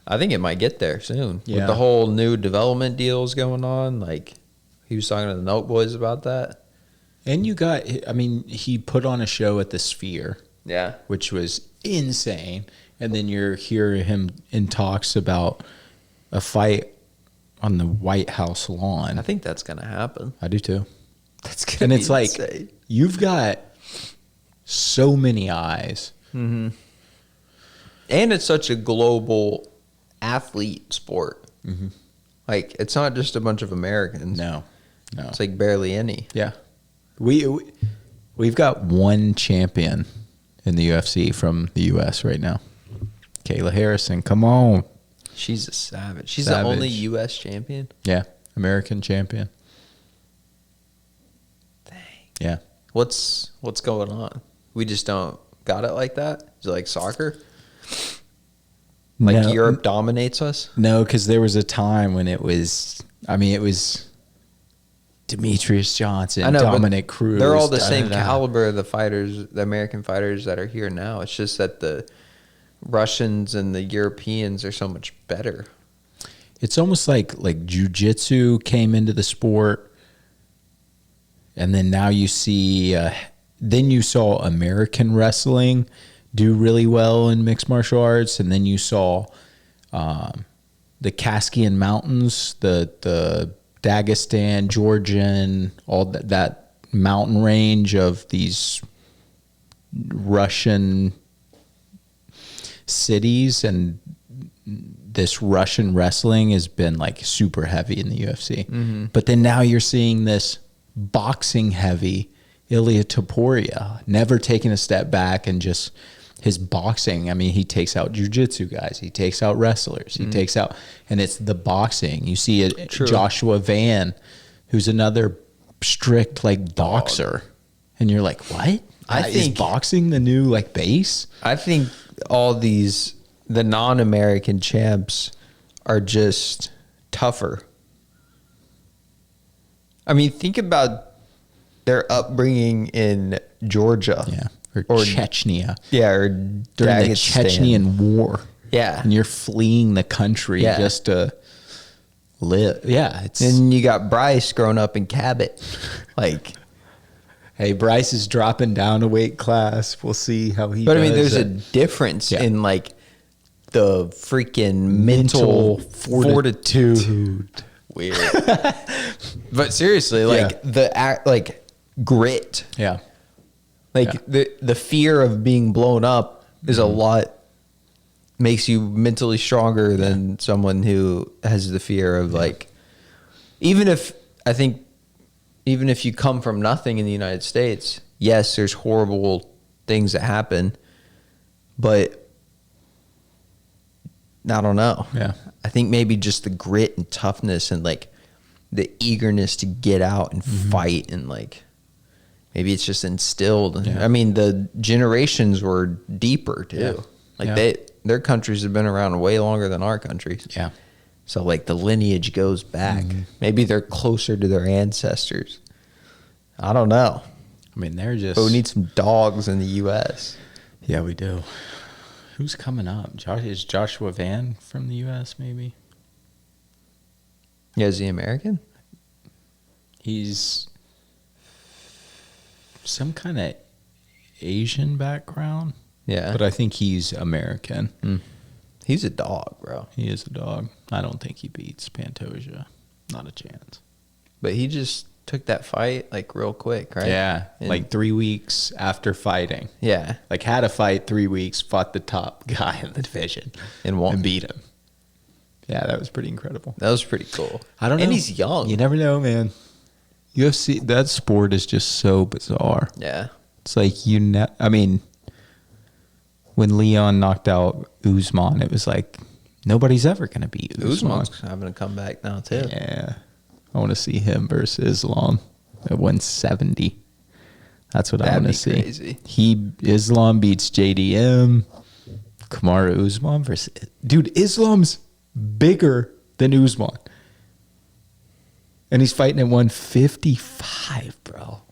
I think it might get there soon. Yeah. With the whole new development deals going on. Like, he was talking to the Note Boys about that. And he put on a show at the Sphere, Yeah. which was insane. And then you're hearing him in talks about a fight on the White House lawn. I think that's going to happen. I do too. That's going to And be it's like, insane. you've got so many eyes. And it's such a global athlete sport. Like, it's not just a bunch of Americans. No. It's like barely any. Yeah. We've got one champion in the UFC from the US right now. Kayla Harrison, come on. She's a savage. She's Savage. the only U.S. champion. Yeah, American champion. Dang. Yeah. What's going on? We just don't got it like that? Is it like soccer? Like, No. Europe dominates us? No, because there was a time when it was Demetrius Johnson, I know, but Dominic Cruz. they're all the same da-da-da. caliber of the fighters, the American fighters that are here now. It's just that the Russians and the Europeans are so much better. It's almost like jiu-jitsu came into the sport, and then now you see then you saw American wrestling do really well in mixed martial arts, and then you saw the Caspian Mountains, the Dagestan, Georgian, all that mountain range of these Russian cities, and this Russian wrestling has been like super heavy in the UFC. But then now you're seeing this boxing heavy Ilia Topuria, never taking a step back, and just his boxing. I mean, he takes out jiu-jitsu guys, he takes out wrestlers, he takes out, and it's the boxing. You see it, True. Joshua Van, who's another strict like boxer, and you're like, what? I Is think boxing the new like base. I think all these the non-American champs are just tougher. I mean, think about their upbringing in Georgia. Yeah, or Chechnya. Yeah, or During the Dagestan. Chechnyan War. Yeah. And you're fleeing the country Yeah. just to live. Yeah, it's And you got Bryce growing up in Cabot. Like, hey, Bryce is dropping down a weight class. We'll see how he but does. I mean, there's a it. difference Yeah. in like the freaking mental fortitude. Weird. But seriously, like the act, like grit, Yeah. like the fear of being blown up is a lot, makes you mentally stronger than someone who has the fear of like, even if you come from nothing in the United States, yes, there's horrible things that happen, but I don't know. Yeah. I think maybe just the grit and toughness and like the eagerness to get out and fight, and like maybe it's just instilled. Yeah. I mean, the generations were deeper too. Yeah. Like Yeah. their countries have been around way longer than our countries. Yeah. So like the lineage goes back. Maybe they're closer to their ancestors. I don't know. I mean, they're just. But we need some dogs in the U.S. Yeah, we do. Who's coming up? Is Joshua Van from the U.S. maybe? Yeah, is he American? He's some kind of Asian background, Yeah. but I think he's American. He's a dog, bro. He is a dog. I don't think he beats Pantoja. Not a chance. But he just took that fight like real quick, right? Yeah, And- like 3 weeks after fighting. Yeah. Like had a fight 3 weeks, fought the top guy in the division And won. and beat him. Yeah, that was pretty incredible. That was pretty cool. I don't know. And he's young. You never know, man. UFC, that sport is just so bizarre. Yeah. It's like I mean, when Leon knocked out Usman, it was like nobody's ever going to beat Usman. Usman's having a comeback now, too. Yeah. I want to see him versus Islam at 170. That's what I That'd want be to see. crazy. Islam beats JDM. Kamaru Usman versus dude. Islam's bigger than Usman, and he's fighting at 155, bro.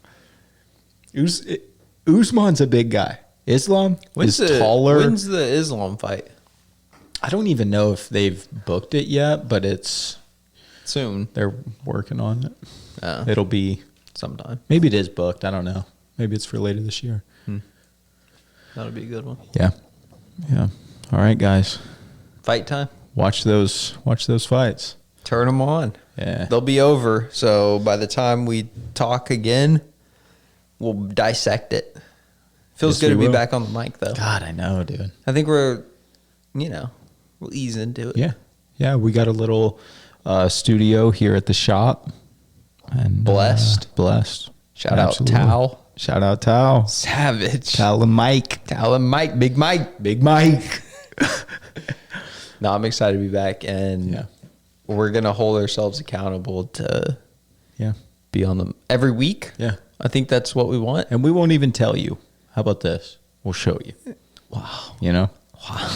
Usman's a big guy. Islam is taller. When's the Islam fight? I don't even know if they've booked it yet, but it's Soon. they're working on it. Oh, It'll be sometime. maybe it is booked. I don't know. Maybe it's for later this year. That'll be a good one. Yeah. Yeah. All right, guys. Fight time. Watch those fights. Turn them on. Yeah. They'll be over. So by the time we talk again, we'll dissect it. Feels Yes, good to we be will. back on the mic, though. God, I know, dude. I think we'll ease into it. Yeah. Yeah, we got a little studio here at the shop. And blessed. Shout Absolutely. out Tal. Shout out Tal. Savage. Tal and Mike. Tal and Mike. Big Mike. Big Mike. No, I'm excited to be back, and Yeah. we're going to hold ourselves accountable to Yeah. be on them every week. Yeah. I think that's what we want. And we won't even tell you. How about this? We'll show you. Wow. You know? Wow.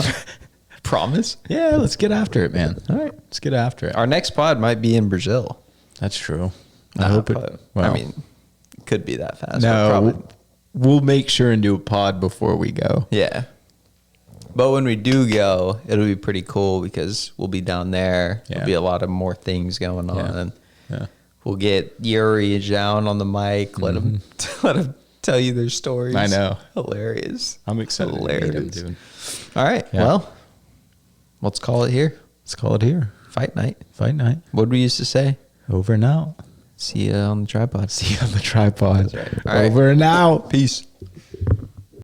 Promise? Yeah, let's get after it, man. All right. Let's get after it. Our next pod might be in Brazil. That's true. I Nah, hope it. but, Well, I mean, it could be that fast. but no, probably- we'll make sure and do a pod before we go. Yeah. But when we do go, it'll be pretty cool because we'll be down there. Yeah. There'll be a lot of more things going on. Yeah. And Yeah. we'll get Yuri down on the mic. Let him tell you their stories. I know. Hilarious. I'm excited to meet him, dude. All right. Yeah. Well, let's call it here. Let's call it here. Fight night. Fight night. What did we used to say? Over and out. See you on the tripod. See you on the tripod. That's right. All right. Over and out. Peace.